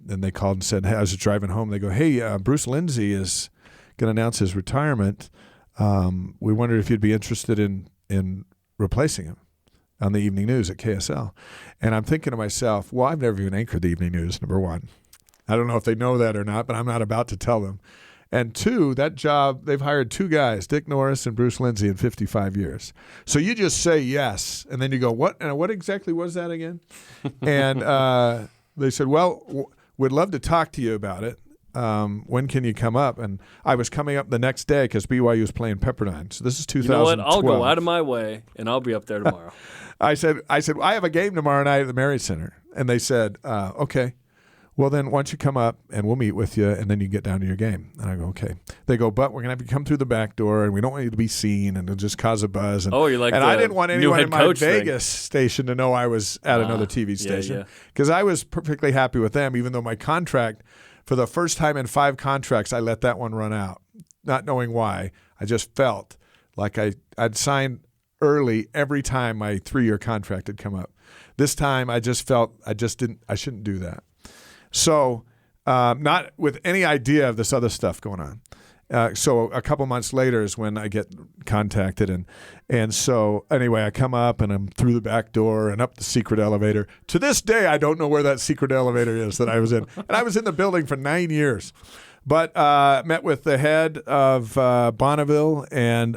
they called and said, hey, I was just driving home. They go, hey, Bruce Lindsay is going to announce his retirement. We wondered if you'd be interested in replacing him on the evening news at KSL. And I'm thinking to myself, well, I've never even anchored the evening news, number one. I don't know if they know that or not, but I'm not about to tell them. And two, that job, they've hired 2 guys, Dick Norris and Bruce Lindsay, in 55 years. So you just say yes, and then you go, what? And what exactly was that again? And they said, well, we'd love to talk to you about it. When can you come up? And I was coming up the next day because BYU was playing Pepperdine. So this is 2012.
You know what? I'll go out of my way, and I'll be up there tomorrow.
I said, I have a game tomorrow night at the Marriott Center. And they said, okay. Well, then why don't you come up and we'll meet with you, and then you get down to your game. And I go, okay. They go, but we're going to have you come through the back door, and we don't want you to be seen, and it'll just cause a buzz. And,
you're like,
and I didn't want anyone in my
thing.
Vegas station to know I was at another TV station because I was perfectly happy with them, even though my contract, for the first time in 5 contracts, I let that one run out, not knowing why. I just felt like I'd signed early every time my 3-year contract had come up. This time, I just felt I shouldn't do that. So not with any idea of this other stuff going on. So a couple months later is when I get contacted. And so anyway, I come up and I'm through the back door and up the secret elevator. To this day, I don't know where that secret elevator is that I was in. And I was in the building for 9 years. But met with the head of Bonneville and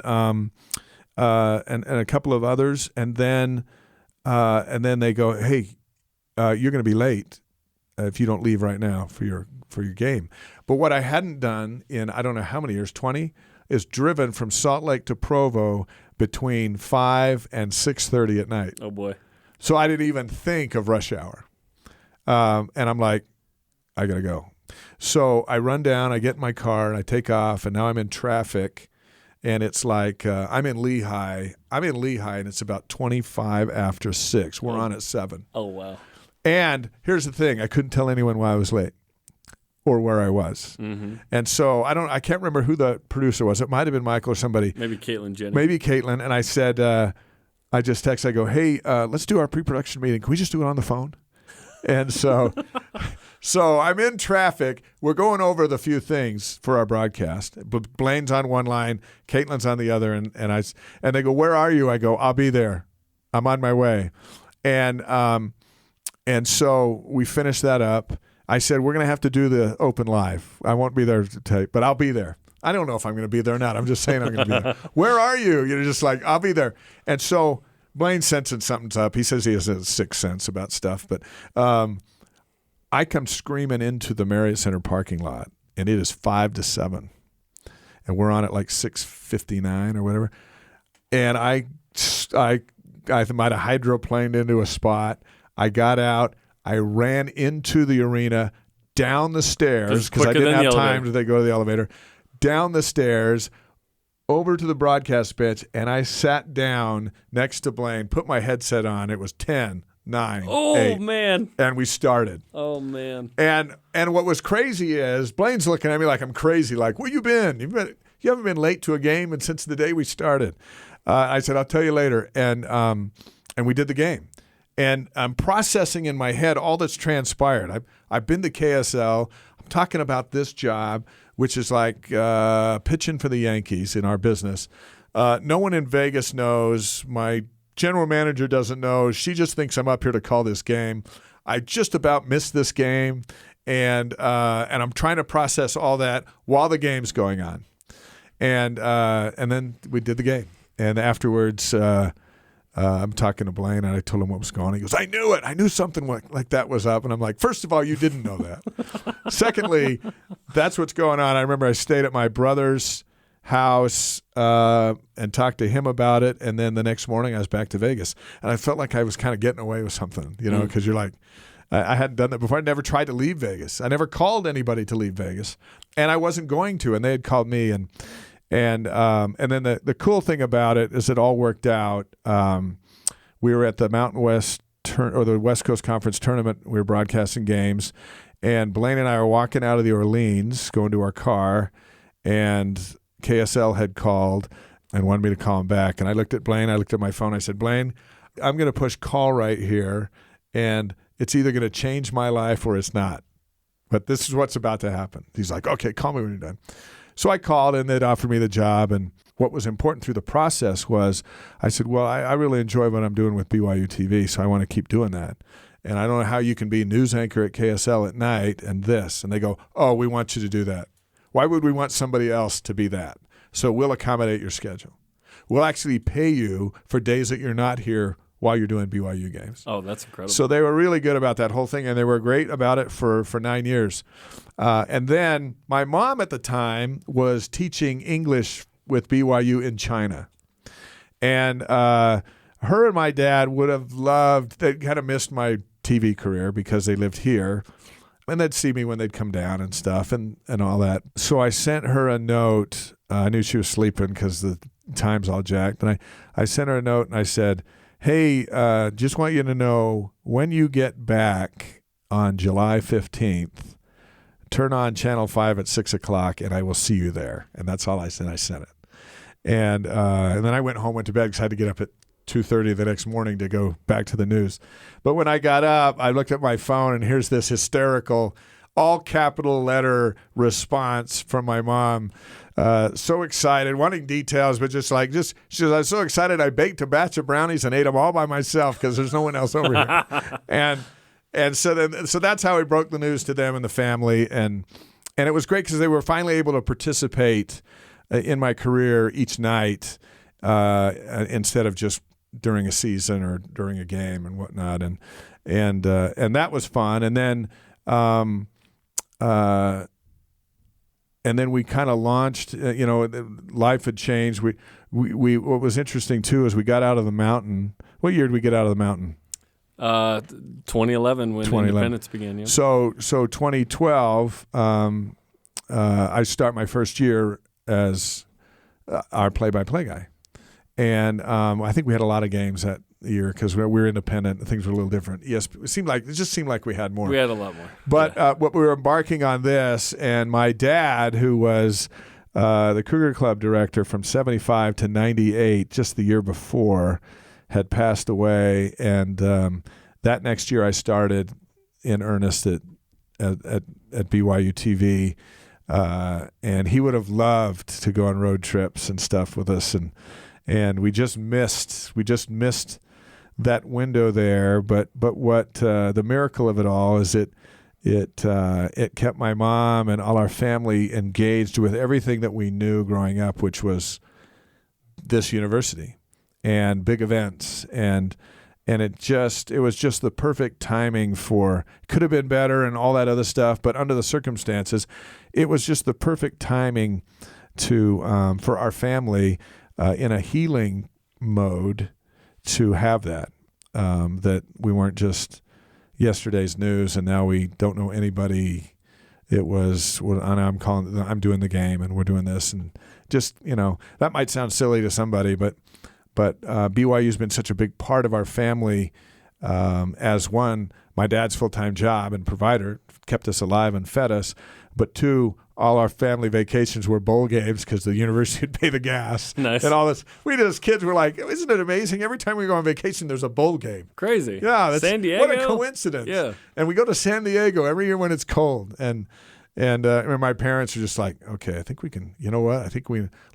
a couple of others. And then they go, hey, you're going to be late if you don't leave right now for your game. But what I hadn't done in I don't know how many years, 20, is driven from Salt Lake to Provo between 5 and 6:30 at night.
Oh boy!
So I didn't even think of rush hour, and I'm like, I gotta go. So I run down, I get in my car, and I take off, and now I'm in traffic, and it's like I'm in Lehigh, and it's about 25 after 6. We're on at 7.
Oh wow!
And here's the thing: I couldn't tell anyone why I was late or where I was. Mm-hmm. And so I can't remember who the producer was. It might have been Michael or somebody.
Maybe Caitlin Jennings.
Maybe Caitlin. And I said, I just texted, I go, hey, let's do our pre-production meeting. Can we just do it on the phone? And so I'm in traffic. We're going over the few things for our broadcast. Blaine's on one line, Caitlin's on the other, and they go, where are you? I go, I'll be there. I'm on my way. And so we finished that up. I said, we're going to have to do the open live. I won't be there to tape, but I'll be there. I don't know if I'm going to be there or not. I'm just saying I'm going to be there. Where are you? You're just like, I'll be there. And so Blaine's sensing something's up. He says he has a sixth sense about stuff. But I come screaming into the Marriott Center parking lot, and it is 5 to 7. And we're on at like 6:59 or whatever. And I might have hydroplaned into a spot. I got out. I ran into the arena, down the stairs, because I didn't have time to go to the elevator, down the stairs, over to the broadcast bench, and I sat down next to Blaine, put my headset on. It was 10, 9, 8.
Oh, man.
And we started.
Oh, man.
And what was crazy is Blaine's looking at me like I'm crazy, like, where you been? You haven't been late to a game and since the day we started. I said, I'll tell you later. And we did the game. And I'm processing in my head all that's transpired. I've been to KSL. I'm talking about this job, which is like pitching for the Yankees in our business. No one in Vegas knows. My general manager doesn't know. She just thinks I'm up here to call this game. I just about missed this game, and I'm trying to process all that while the game's going on. And then we did the game. And afterwards I'm talking to Blaine, and I told him what was going on. He goes, I knew it. I knew something like that was up. And I'm like, first of all, you didn't know that. Secondly, that's what's going on. I remember I stayed at my brother's house and talked to him about it. And then the next morning I was back to Vegas. And I felt like I was kind of getting away with something, because you're like, I hadn't done that before. I never tried to leave Vegas. I never called anybody to leave Vegas. And I wasn't going to. And they had called me. And then the cool thing about it is it all worked out. We were at the Mountain West or the West Coast Conference tournament. We were broadcasting games, and Blaine and I were walking out of the Orleans, going to our car, and KSL had called and wanted me to call him back. And I looked at Blaine. I looked at my phone. I said, Blaine, I'm going to push call right here, and it's either going to change my life or it's not. But this is what's about to happen. He's like, okay, call me when you're done. So I called, and they'd offered me the job. And what was important through the process was I said, well, I really enjoy what I'm doing with BYUtv, so I want to keep doing that. And I don't know how you can be news anchor at KSL at night and this. And they go, oh, we want you to do that. Why would we want somebody else to be that? So we'll accommodate your schedule. We'll actually pay you for days that you're not here while you're doing BYU games.
Oh, that's incredible.
So they were really good about that whole thing, and they were great about it for 9 years. And then my mom at the time was teaching English with BYU in China. And her and my dad would have loved, they kind of missed my TV career because they lived here. And they'd see me when they'd come down and stuff and all that. So I sent her a note. I knew she was sleeping because the time's all jacked. And I sent her a note and I said, hey, just want you to know when you get back on July 15th, turn on Channel 5 at 6 o'clock and I will see you there. And that's all I said. I sent it. And then I went home, went to bed because I had to get up at 2:30 the next morning to go back to the news. But when I got up, I looked at my phone and here's this hysterical, all capital letter response from my mom. So excited, wanting details, but she says, I was so excited I baked a batch of brownies and ate them all by myself because there's no one else over here. and so that's how we broke the news to them and the family. And it was great because they were finally able to participate in my career each night instead of just during a season or during a game and whatnot. And that was fun. And then we kind of launched, life had changed. We what was interesting too is we got out of the mountain. What year did we get out of the mountain?
2011 when independence began. Yeah.
So 2012, I start my first year as our play-by-play guy. And I think we had a lot of games that year because we were independent. Things were a little different. Yes, it just seemed like we had more.
We had a lot more.
But what we were embarking on this, and my dad, who was the Cougar Club director from 75 to 98, just the year before, had passed away. And that next year I started in earnest at BYUtv. And he would have loved to go on road trips and stuff with us. And we just missed that window there. But what the miracle of it all is it kept my mom and all our family engaged with everything that we knew growing up, which was this university and big events. And it was just the perfect timing could have been better and all that other stuff. But under the circumstances, it was just the perfect timing for our family in a healing mode to have that we weren't just yesterday's news and now we don't know anybody. It was I'm doing the game and we're doing this, and just that might sound silly to somebody, but BYU's been such a big part of our family. As one, my dad's full-time job and provider kept us alive and fed us, but two, all our family vacations were bowl games because the university would pay the gas.
Nice.
And all this. We as kids were like, isn't it amazing? Every time we go on vacation, there's a bowl game.
Crazy.
Yeah.
San Diego?
What a coincidence.
Yeah.
And we go to San Diego every year when it's cold. And And my parents are just like, okay, I think we can, you know what?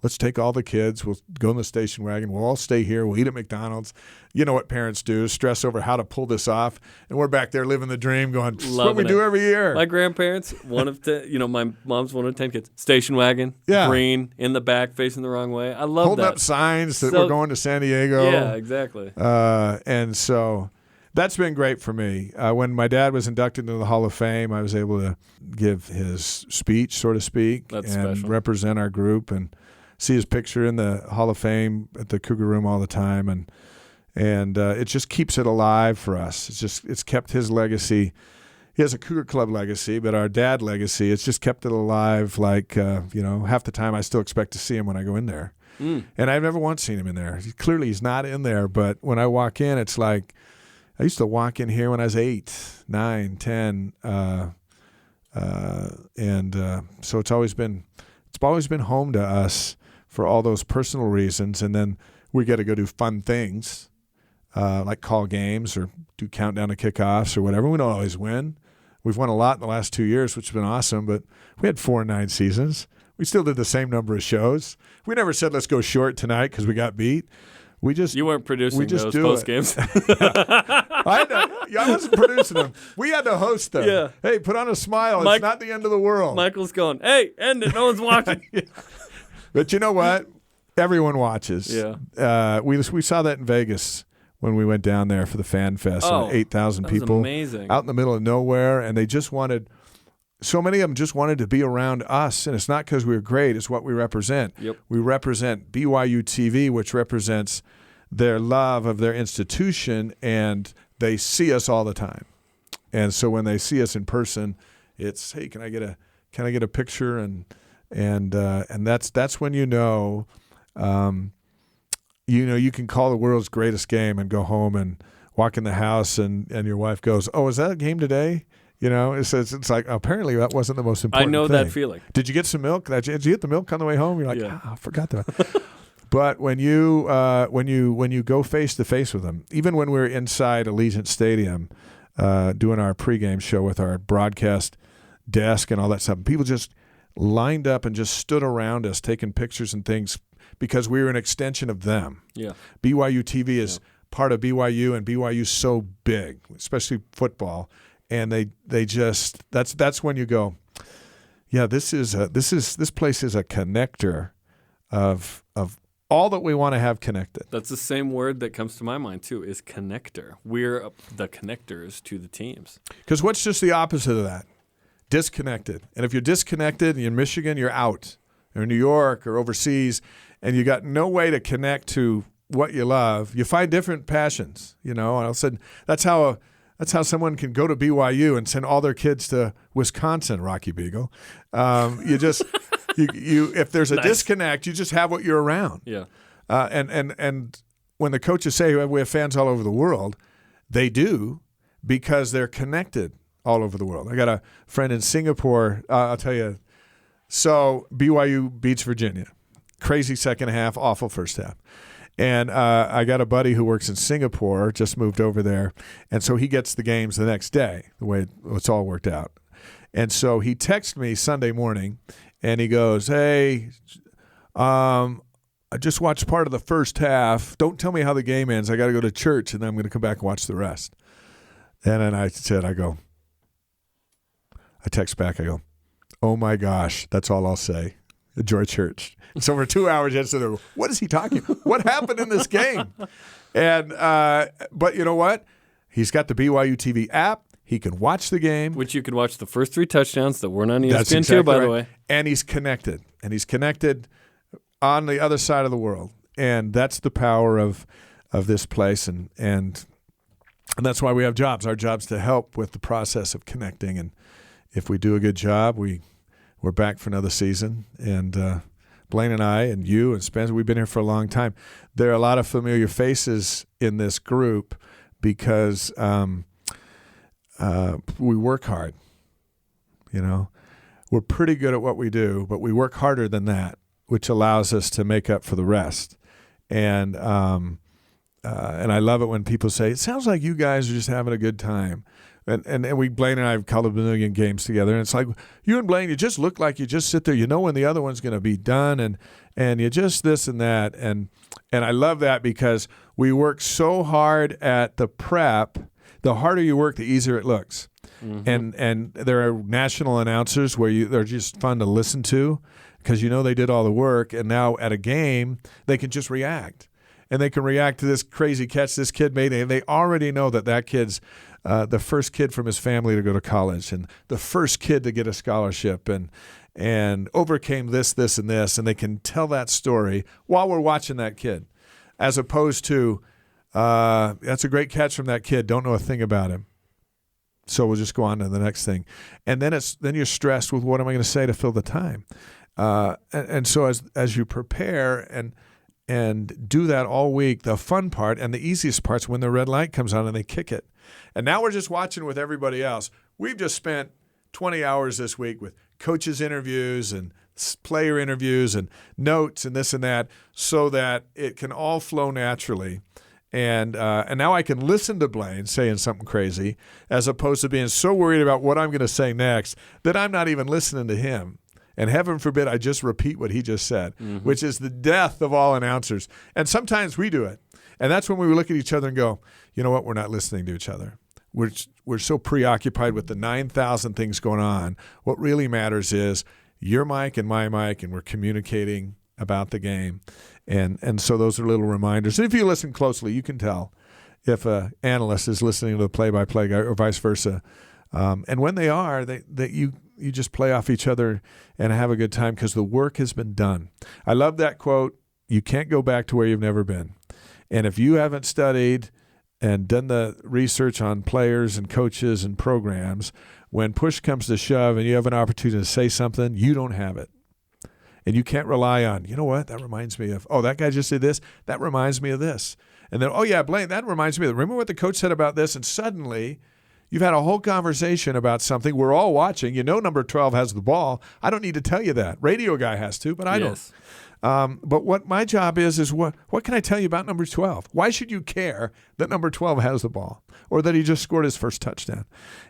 Let's take all the kids. We'll go in the station wagon. We'll all stay here. We'll eat at McDonald's. You know what parents do, stress over how to pull this off. And we're back there living the dream going, this is what we do every year.
My grandparents, one of 10, my mom's one of 10 kids. Station wagon, green, in the back, facing the wrong way. I love
Holding
that.
up signs that we're going to San Diego.
Yeah, exactly.
And so that's been great for me. When my dad was inducted into the Hall of Fame, I was able to give his speech, so to speak,
That's
and
special.
represent our group and see his picture in the Hall of Fame at the Cougar Room all the time. And it just keeps it alive for us. It's kept his legacy. He has a Cougar Club legacy, but our dad legacy, it's just kept it alive. Like, half the time I still expect to see him when I go in there. And I've never once seen him in there. Clearly he's not in there, but when I walk in, it's like, I used to walk in here when I was 8, 9, 10, so it's always been home to us for all those personal reasons. And then we get to go do fun things, like call games or do countdown to kickoffs or whatever. We don't always win. We've won a lot in the last 2 years, which has been awesome. But we had 4 9 seasons. We still did the same number of shows. We never said let's go short tonight because we got beat. You
weren't producing those post games.
I wasn't producing them. We had to host them.
Yeah.
Hey, put on a smile. It's not the end of the world.
Michael's going, hey, end it. No one's watching.
But you know what? Everyone watches.
Yeah.
We saw that in Vegas when we went down there for the Fan Fest. 8,000 people.
Amazing.
Out in the middle of nowhere, and they just wanted. So many of them just wanted to be around us, and it's not because we were great. It's what we represent.
Yep.
We represent BYUtv, which represents their love of their institution, and they see us all the time. And so when they see us in person, it's, hey, can I get a picture? And that's when you know you can call the world's greatest game and go home and walk in the house, and your wife goes, oh, is that a game today? It's like apparently that wasn't the most important
thing. I know
thing.
that feeling.
Did you get some milk? Did you get the milk on the way home? You're like, I forgot that. But when you go face to face with them, even when we're inside Allegiant Stadium doing our pregame show with our broadcast desk and all that stuff, people just lined up and just stood around us taking pictures and things because we were an extension of them.
Yeah.
BYUtv is part of BYU, and BYU's so big, especially football. And they just that's when you go, yeah, this place is a connector of all that we want to have connected.
That's the same word that comes to my mind too, is connector. We're the connectors to the teams.
Because what's just the opposite of that? Disconnected. And if you're disconnected in Michigan, you're out, or New York or overseas, and you got no way to connect to what you love. You find different passions, and all of a sudden that's how someone can go to BYU and send all their kids to Wisconsin, Rocky Beagle. You if there's a disconnect, you just have what you're around.
Yeah.
And when the coaches say we have fans all over the world, they do because they're connected all over the world. I got a friend in Singapore. I'll tell you. So BYU beats Virginia. Crazy second half, awful first half. And I got a buddy who works in Singapore, just moved over there, and so he gets the games the next day, the way it's all worked out. And so he texted me Sunday morning, and he goes, hey, I just watched part of the first half. Don't tell me how the game ends. I got to go to church, and then I'm going to come back and watch the rest. And then I text back, I go, oh my gosh, that's all I'll say. Enjoy church. So for 2 hours, yesterday, what is he talking? What happened in this game? And but you know what? He's got the BYUtv app. He can watch the game,
which you can watch the first 3 touchdowns that weren't on ESPN too, by the way.
And he's connected. And he's connected on the other side of the world. And that's the power of this place. And that's why we have jobs. Our job's to help with the process of connecting. And if we do a good job, we're back for another season. And Blaine and I and you and Spencer, we've been here for a long time. There are a lot of familiar faces in this group because we work hard. We're pretty good at what we do, but we work harder than that, which allows us to make up for the rest. And I love it when people say, it sounds like you guys are just having a good time. And Blaine and I have called a million games together, and it's like, you and Blaine, you just look like you just sit there. You know when the other one's going to be done, and you just this and that. And I love that because we work so hard at the prep. The harder you work, the easier it looks. Mm-hmm. And there are national announcers where they're just fun to listen to because you know they did all the work, and now at a game, they can just react. And they can react to this crazy catch this kid made, and they already know that kid's the first kid from his family to go to college and the first kid to get a scholarship and overcame this, and this, and they can tell that story while we're watching that kid, as opposed to that's a great catch from that kid, don't know a thing about him. So we'll just go on to the next thing. And then you're stressed with what am I going to say to fill the time. And so as you prepare and do that all week, the fun part and the easiest part's when the red light comes on and they kick it. And now we're just watching with everybody else. We've just spent 20 hours this week with coaches' interviews and player interviews and notes and this and that so that it can all flow naturally. And now I can listen to Blaine saying something crazy as opposed to being so worried about what I'm going to say next that I'm not even listening to him. And heaven forbid I just repeat what he just said, which is the death of all announcers. And sometimes we do it. And that's when we look at each other and go, you know what, we're not listening to each other. We're so preoccupied with the 9,000 things going on. What really matters is your mic and my mic, and we're communicating about the game. And so those are little reminders. And if you listen closely, you can tell if an analyst is listening to the play-by-play guy or vice versa. And when they are, you just play off each other and have a good time because the work has been done. I love that quote, you can't go back to where you've never been. And if you haven't studied and done the research on players and coaches and programs, when push comes to shove and you have an opportunity to say something, you don't have it. And you can't rely on, you know what, that reminds me of, that guy just did this, that reminds me of this. And then, Blaine, that reminds me of, remember what the coach said about this? And suddenly you've had a whole conversation about something. We're all watching. You know number 12 has the ball. I don't need to tell you that. Radio guy has to, but I don't. But what my job is what can I tell you about number 12? Why should you care that number 12 has the ball or that he just scored his first touchdown?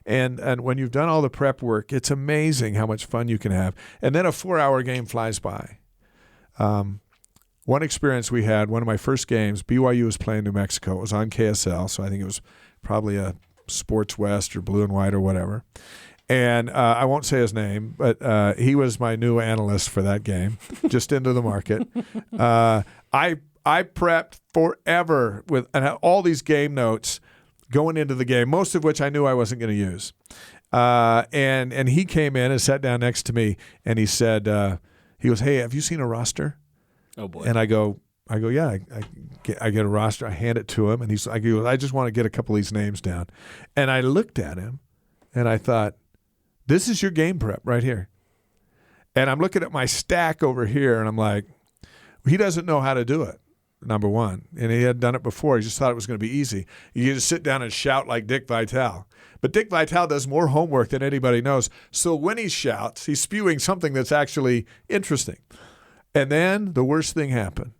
And when you've done all the prep work, it's amazing how much fun you can have. And then a 4-hour game flies by. One experience we had, one of my first games, BYU was playing New Mexico. It was on KSL, so I think it was probably a Sports West or Blue and White or whatever. And I won't say his name, but he was my new analyst for that game, just into the market. I prepped forever and had all these game notes going into the game, most of which I knew I wasn't going to use. And he came in and sat down next to me, and he said, he goes, "Hey, have you seen a roster?"
Oh boy!
And I go, yeah. I get a roster. I hand it to him, and I go, I just want to get a couple of these names down. And I looked at him, and I thought, this is your game prep right here. And I'm looking at my stack over here, and I'm like, he doesn't know how to do it, number one. And he had done it before. He just thought it was going to be easy. You just sit down and shout like Dick Vitale. But Dick Vitale does more homework than anybody knows. So when he shouts, he's spewing something that's actually interesting. And then the worst thing happened.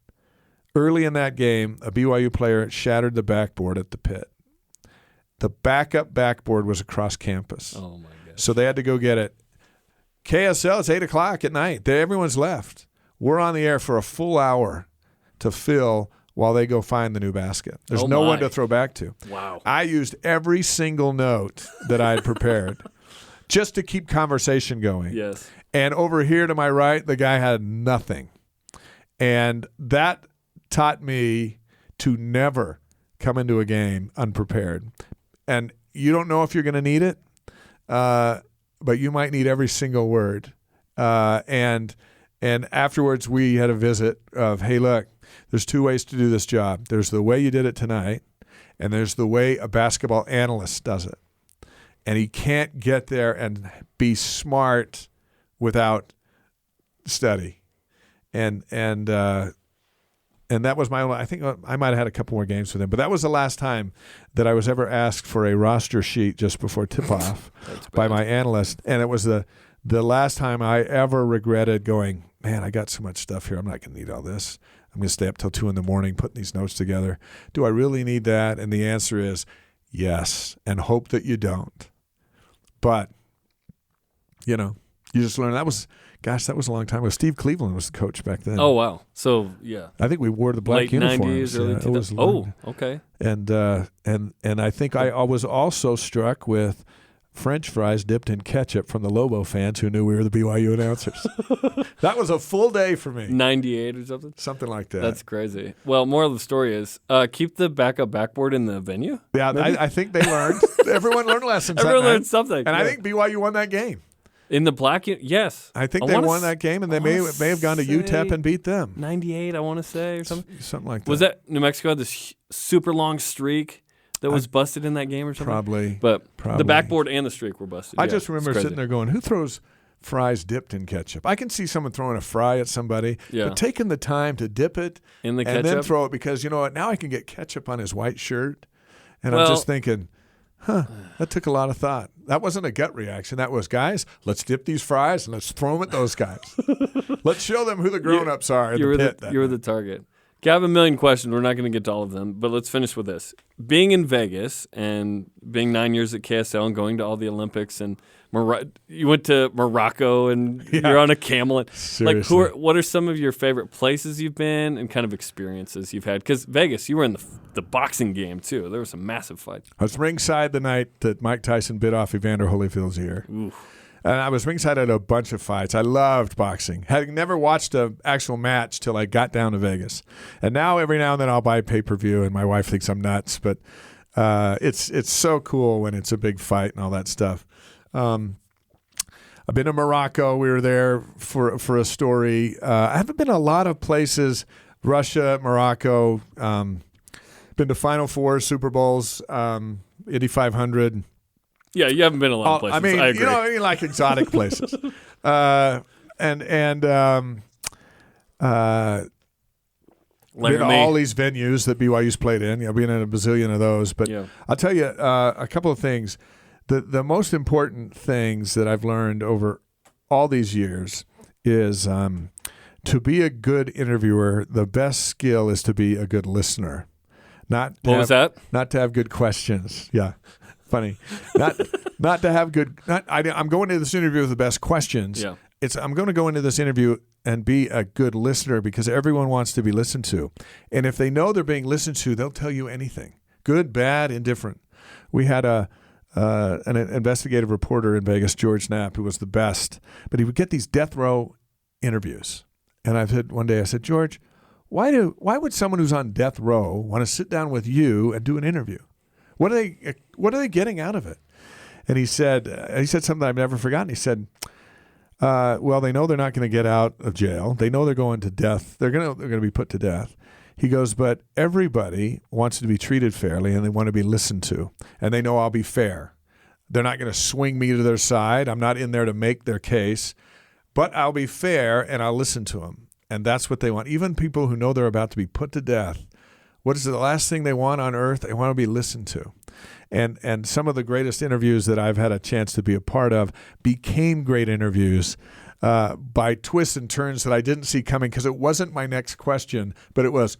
Early in that game, a BYU player shattered the backboard at the pit. The backup backboard was across campus.
Oh, my gosh.
So they had to go get it. KSL, it's 8 o'clock at night. Everyone's left. We're on the air for a full hour to fill while they go find the new basket. There's no one to throw back to.
Wow.
I used every single note that I had prepared just to keep conversation going.
Yes.
And over here to my right, the guy had nothing. And that taught me to never come into a game unprepared. And you don't know if you're going to need it, but you might need every single word. And afterwards we had a visit of, hey, look, there's two ways to do this job. There's the way you did it tonight, and there's the way a basketball analyst does it. And he can't get there and be smart without study. And that was my only, I think I might have had a couple more games with him, but that was the last time that I was ever asked for a roster sheet just before tip-off by my analyst. And it was the last time I ever regretted going, man, I got so much stuff here. I'm not going to need all this. I'm going to stay up till 2 a.m. putting these notes together. Do I really need that? And the answer is, Yes, and hope that you don't. But, you just learn. That was a long time ago. Steve Cleveland was the coach back then.
Oh, wow. So, yeah.
I think we wore the black
late
uniforms.
90s, early 2000s. Oh, okay.
And I think I was also struck with French fries dipped in ketchup from the Lobo fans who knew we were the BYU announcers. That was a full day for me.
98 or something?
Something like that.
That's crazy. Well, moral of the story is keep the backup backboard in the venue.
Yeah, I think they learned. Everyone learned lessons.
Everyone learned something.
And I think BYU won that game.
In the black, yes.
I think they won that game, and they may have gone to UTEP and beat them.
98, I want to say, or something.
Something like that.
Was that New Mexico had this super long streak that was busted in that game or something?
Probably.
But the backboard and the streak were busted.
I just remember sitting there going, who throws fries dipped in ketchup? I can see someone throwing a fry at somebody, but taking the time to dip it
in the
and
ketchup?
then throw it, because you know what? Now I can get ketchup on his white shirt. And I'm just thinking, that took a lot of thought. That wasn't a gut reaction. That was, guys, let's dip these fries and let's throw them at those guys. Let's show them who the grown-ups are in the pit.
You were the target. Okay, I have a million questions. We're not going to get to all of them, but let's finish with this. Being in Vegas and being 9 years at KSL and going to all the Olympics, and you went to Morocco and you're on a camel.
Seriously.
What are some of your favorite places you've been and kind of experiences you've had? Because Vegas, you were in the boxing game too. There were some massive fights.
I was ringside the night that Mike Tyson bit off Evander Holyfield's ear.
Oof.
And I was ringside at a bunch of fights. I loved boxing. Having never watched an actual match till I got down to Vegas. And now every now and then I'll buy pay-per-view, and my wife thinks I'm nuts. But it's so cool when it's a big fight and all that stuff. I've been to Morocco. We were there for a story. I haven't been a lot of places. Russia, Morocco. Been to Final Four, Super Bowls, Indy 500.
Yeah, you haven't been a lot of places. I agree.
I mean, like exotic places. Been to all these venues that BYU's played in. Been in a bazillion of those. But I'll tell you a couple of things. The most important things that I've learned over all these years is to be a good interviewer, the best skill is to be a good listener. What was that? Not to have good questions. Yeah. Funny. Not to have good. I'm going into this interview with the best questions.
Yeah.
I'm going to go into this interview and be a good listener, because everyone wants to be listened to. And if they know they're being listened to, they'll tell you anything. Good, bad, indifferent. We had an investigative reporter in Vegas, George Knapp, who was the best, but he would get these death row interviews. And one day I said, George, why would someone who's on death row want to sit down with you and do an interview? What are they getting out of it? And he said something I've never forgotten. He said, well, they know they're not going to get out of jail. They know they're going to death. They're going to be put to death. He goes, but everybody wants to be treated fairly, and they want to be listened to, and they know I'll be fair. They're not going to swing me to their side. I'm not in there to make their case, but I'll be fair, and I'll listen to them. And that's what they want. Even people who know they're about to be put to death, what is the last thing they want on earth? They want to be listened to. And some of the greatest interviews that I've had a chance to be a part of became great interviews by twists and turns that I didn't see coming, because it wasn't my next question, but it was,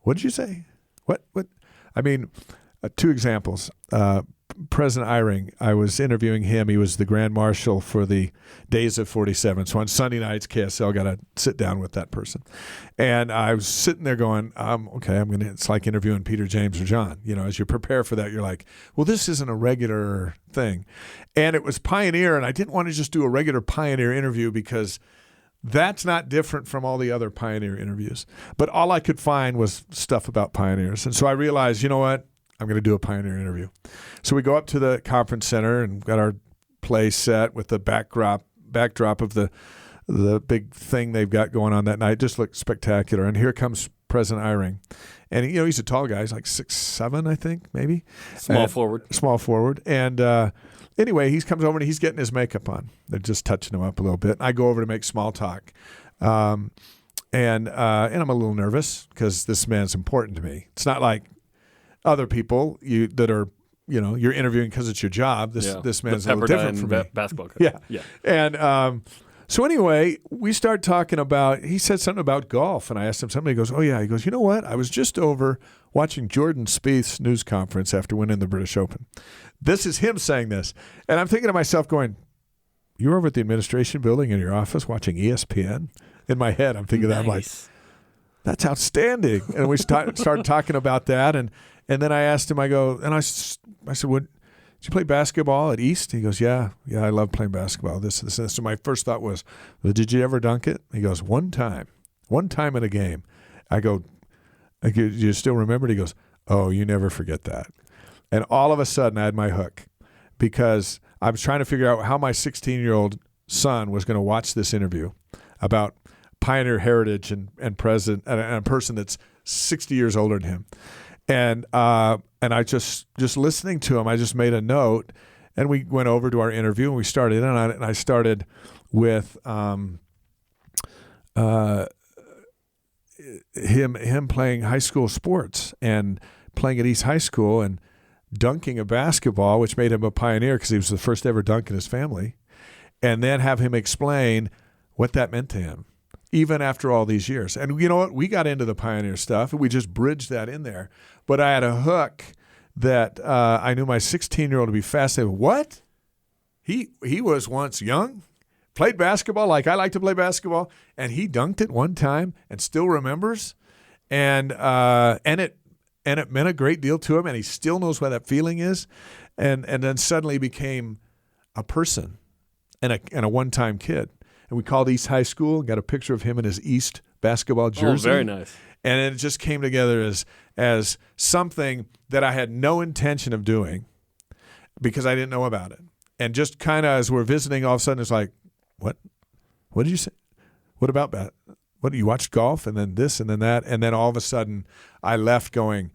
what did you say? What? I mean, two examples. President Eyring, I was interviewing him. He was the Grand Marshal for the Days of 47. So on Sunday nights, KSL got to sit down with that person. And I was sitting there going, okay, it's like interviewing Peter, James, or John. As you prepare for that, you're like, well, this isn't a regular thing. And it was Pioneer, and I didn't want to just do a regular Pioneer interview, because that's not different from all the other Pioneer interviews. But all I could find was stuff about Pioneers. And so I realized, you know what? I'm going to do a Pioneer interview. So we go up to the conference center and got our play set with the backdrop of the big thing they've got going on that night. Just looked spectacular. And here comes President Eyring. And, he's a tall guy. He's like 6'7", I think, maybe.
Small forward. And anyway, he comes over and he's getting his makeup on. They're just touching him up a little bit. I go over to make small talk. And I'm a little nervous, because this man's important to me. It's not like other people that are, you're interviewing because it's your job. This man's a little different from me. Basketball coach.
Yeah. And So anyway, we start talking about, he said something about golf, and I asked him something. He goes, oh, yeah. He goes, you know what? I was just over watching Jordan Spieth's news conference after winning the British Open. This is him saying this. And I'm thinking to myself going, you were over at the administration building in your office watching ESPN? In my head, I'm thinking that. I'm like, that's outstanding. And we started talking about that. And then I asked him, I said, did you play basketball at East? He goes, yeah, I love playing basketball. This. So my first thought was, well, did you ever dunk it? He goes, one time in a game. I go, do you still remember it? He goes, oh, you never forget that. And all of a sudden I had my hook because I was trying to figure out how my 16-year-old son was going to watch this interview about Pioneer heritage and a person that's 60 years older than him. And I just listening to him, I just made a note, and we went over to our interview, and we started in on it, and I started with him playing high school sports and playing at East High School and dunking a basketball, which made him a pioneer because he was the first ever dunk in his family, and then have him explain what that meant to him, even after all these years. And you know what? We got into the pioneer stuff, and we just bridged that in there. But I had a hook that I knew my 16-year-old would be fascinated. What? He was once young, played basketball like I like to play basketball, and he dunked it one time and still remembers. And it meant a great deal to him, and he still knows what that feeling is. And then suddenly became a person and a one-time kid. And we called East High School, got a picture of him in his East basketball jersey.
Oh, very nice.
And it just came together as something that I had no intention of doing because I didn't know about it. And just kind of as we're visiting, all of a sudden it's like, what? What did you say? What about that? What, you watched golf and then this and then that? And then all of a sudden I left going,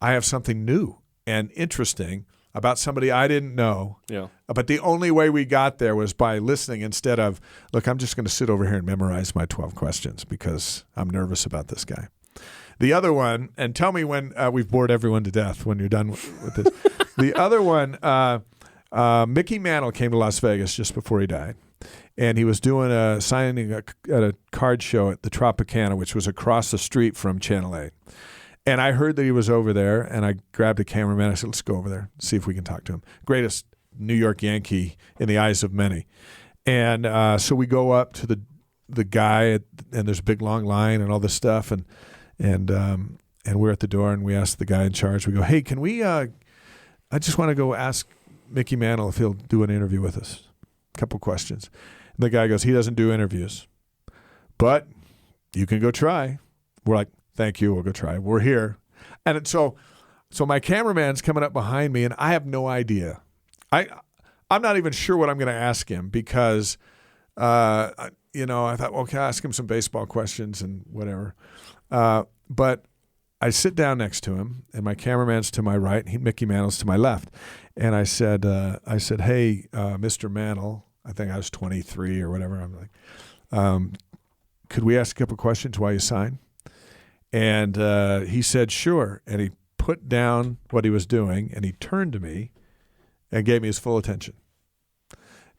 I have something new and interesting about somebody I didn't know. Yeah. But the only way we got there was by listening instead of, look, I'm just going to sit over here and memorize my 12 questions because I'm nervous about this guy. The other one, and tell me when we've bored everyone to death when you're done with this. The other one, Mickey Mantle came to Las Vegas just before he died. And he was doing a signing at a card show at the Tropicana, which was across the street from Channel 8. And I heard that he was over there, and I grabbed a cameraman. I said, let's go over there, see if we can talk to him. Greatest New York Yankee in the eyes of many. And so we go up to the guy, and there's a big long line and all this stuff. And we're at the door, and we ask the guy in charge. We go, hey, can we I just want to go ask Mickey Mantle if he'll do an interview with us. A couple questions. And the guy goes, he doesn't do interviews, but you can go try. We're like, thank you, we'll go try. We're here. And so my cameraman's coming up behind me, and I have no idea. I'm not even sure what I'm going to ask him because, I thought, well, okay, I'll ask him some baseball questions and whatever. But I sit down next to him, and my cameraman's to my right, Mickey Mantle's to my left. And I said, hey, Mr. Mantle, I think I was 23 or whatever. I'm like, could we ask a couple questions while you sign? And he said, sure. And he put down what he was doing, and he turned to me and gave me his full attention.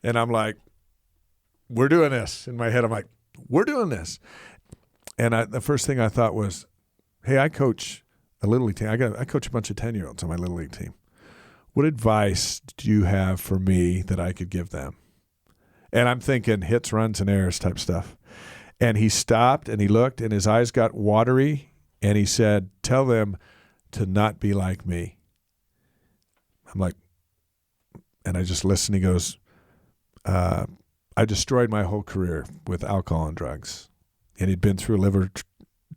And I'm like, we're doing this. In my head, I'm like, we're doing this. And the first thing I thought was, hey, I coach a Little League team. I coach a bunch of 10-year-olds on my Little League team. What advice do you have for me that I could give them? And I'm thinking hits, runs, and errors type stuff. And he stopped, and he looked, and his eyes got watery, and he said, tell them to not be like me. I'm like, and I just listened. He goes, I destroyed my whole career with alcohol and drugs. And he'd been through a liver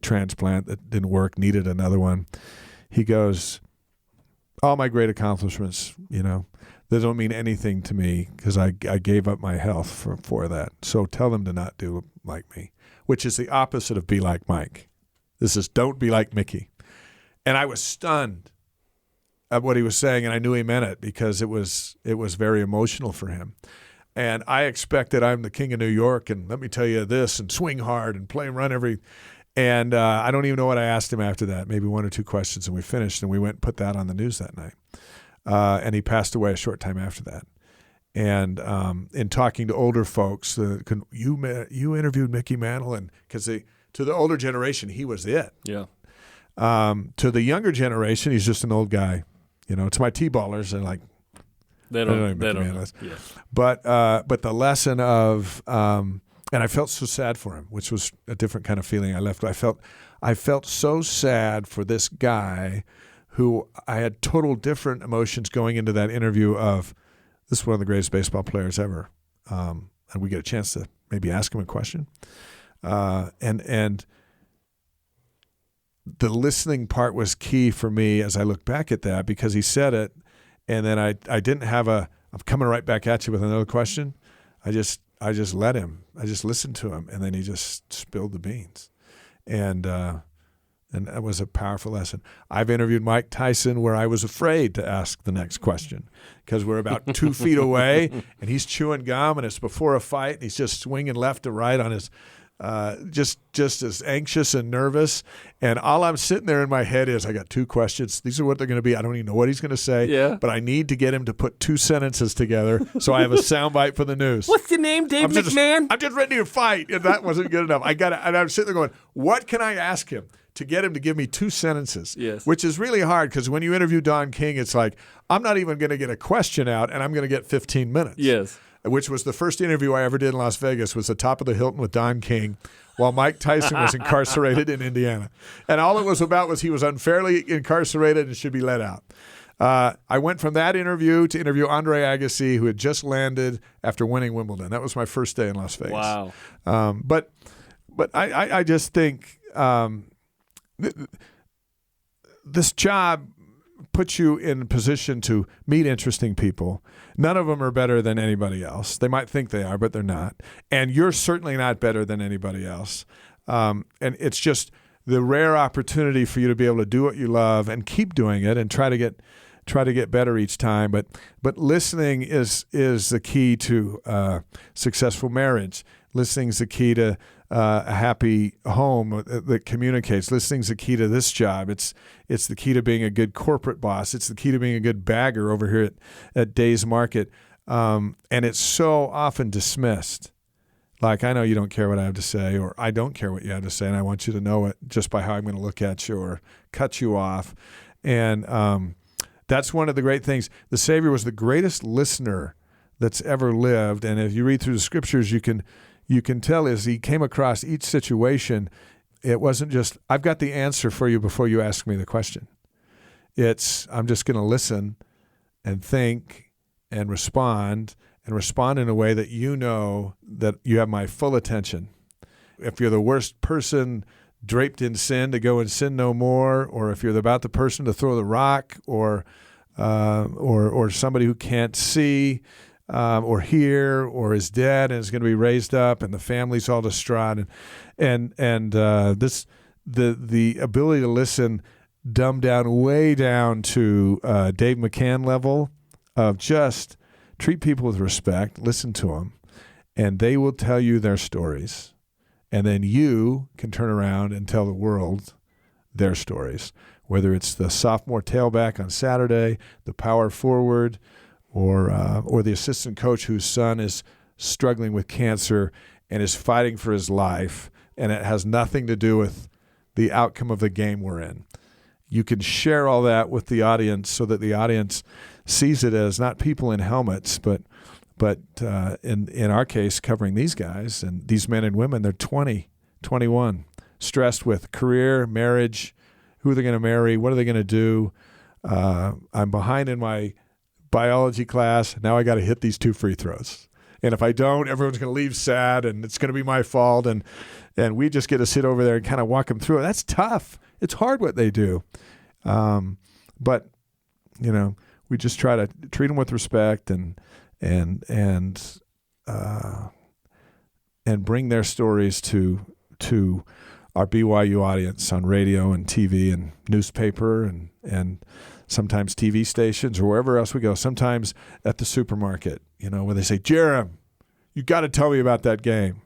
transplant that didn't work, needed another one. He goes, all my great accomplishments, they don't mean anything to me because I gave up my health for that. So tell them to not do like me, which is the opposite of be like Mike. This is don't be like Mickey. And I was stunned at what he was saying, and I knew he meant it because it was very emotional for him. And I expected I'm the king of New York, and let me tell you this, and swing hard and play and run every. And I don't even know what I asked him after that, maybe one or two questions, and we finished, and we went and put that on the news that night. And he passed away a short time after that. And in talking to older folks, you interviewed Mickey Mantle, and because to the older generation, he was it.
Yeah.
To the younger generation, he's just an old guy. To my T-ballers, they're like,
They don't know. Yeah.
But the lesson of and I felt so sad for him, which was a different kind of feeling. I felt so sad for this guy who I had total different emotions going into that interview of, this is one of the greatest baseball players ever. And we get a chance to maybe ask him a question. And the listening part was key for me as I look back at that, because he said it, and then I didn't have I'm coming right back at you with another question. I just let him. I just listened to him, and then he just spilled the beans. And that was a powerful lesson. I've interviewed Mike Tyson where I was afraid to ask the next question because we're about 2 feet away, and he's chewing gum, and it's before a fight, and he's just swinging left to right on his just as anxious and nervous. And all I'm sitting there in my head is, I got 2 questions. These are what they're going to be. I don't even know what he's going to say, but I need to get him to put 2 sentences together so I have a soundbite for the news.
What's your name, Dave McCann?
I'm just ready to fight, and that wasn't good enough. And I'm sitting there going, what can I ask him to get him to give me 2 sentences?
Yes.
Which is really hard, because when you interview Don King, it's like, I'm not even going to get a question out, and I'm going to get 15 minutes.
Yes.
Which was the first interview I ever did in Las Vegas, was the top of the Hilton with Don King while Mike Tyson was incarcerated in Indiana. And all it was about was he was unfairly incarcerated and should be let out. I went from that interview to interview Andre Agassi, who had just landed after winning Wimbledon. That was my first day in Las Vegas.
Wow.
But I just think this job puts you in a position to meet interesting people. None of them are better than anybody else. They might think they are, but they're not. And you're certainly not better than anybody else. And it's just the rare opportunity for you to be able to do what you love and keep doing it and try to get better each time. But listening is the key to successful marriage. Listening is the key to a happy home that communicates. Listening is the key to this job. It's the key to being a good corporate boss. It's the key to being a good bagger over here at Days Market. And it's so often dismissed. Like, I know you don't care what I have to say, or I don't care what you have to say, and I want you to know it just by how I'm going to look at you or cut you off. And that's one of the great things. The Savior was the greatest listener that's ever lived. And if you read through the scriptures, you can tell as he came across each situation, it wasn't just, I've got the answer for you before you ask me the question. It's, I'm just going to listen and think and respond in a way that you know that you have my full attention. If you're the worst person draped in sin, to go and sin no more, or if you're about the person to throw the rock, or somebody who can't see, or hear, or is dead and is going to be raised up, and the family's all distraught, and the ability to listen, dumbed down way down to Dave McCann level of just treat people with respect, listen to them, and they will tell you their stories, and then you can turn around and tell the world their stories, whether it's the sophomore tailback on Saturday, the power forward, or the assistant coach whose son is struggling with cancer and is fighting for his life, and it has nothing to do with the outcome of the game we're in. You can share all that with the audience so that the audience sees it as not people in helmets, but in our case, covering these guys and these men and women, they're 20, 21, stressed with career, marriage, who are they going to marry, what are they going to do? I'm behind in my biology class. Now I got to hit these 2 free throws. And if I don't, everyone's going to leave sad, and it's going to be my fault. And we just get to sit over there and kind of walk them through it. That's tough. It's hard what they do. But, we just try to treat them with respect and bring their stories to our BYU audience on radio and TV and newspaper and sometimes TV stations or wherever else we go, sometimes at the supermarket, where they say, Jarom, you got to tell me about that game.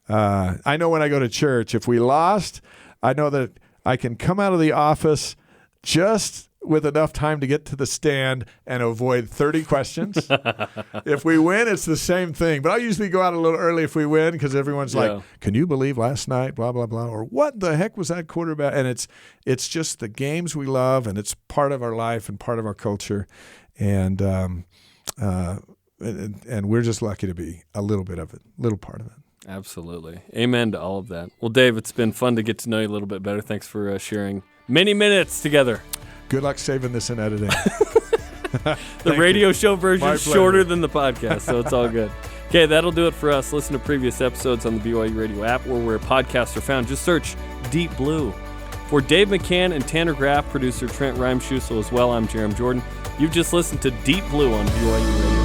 I know when I go to church, if we lost, I know that I can come out of the office just with enough time to get to the stand and avoid 30 questions. If we win, it's the same thing. But I usually go out a little early if we win because everyone's like, can you believe last night, blah, blah, blah, or what the heck was that quarterback? And it's just the games we love, and it's part of our life and part of our culture. And we're just lucky to be a little bit of it, little part of it.
Absolutely. Amen to all of that. Well, Dave, it's been fun to get to know you a little bit better. Thanks for sharing many minutes together.
Good luck saving this and editing.
The radio show version is shorter than the podcast, so it's all good. Okay, that'll do it for us. Listen to previous episodes on the BYU Radio app or where podcasts are found. Just search Deep Blue. For Dave McCann and Tanner Graff, producer Trent Reimschussel as well, I'm Jarom Jordan. You've just listened to Deep Blue on BYU Radio.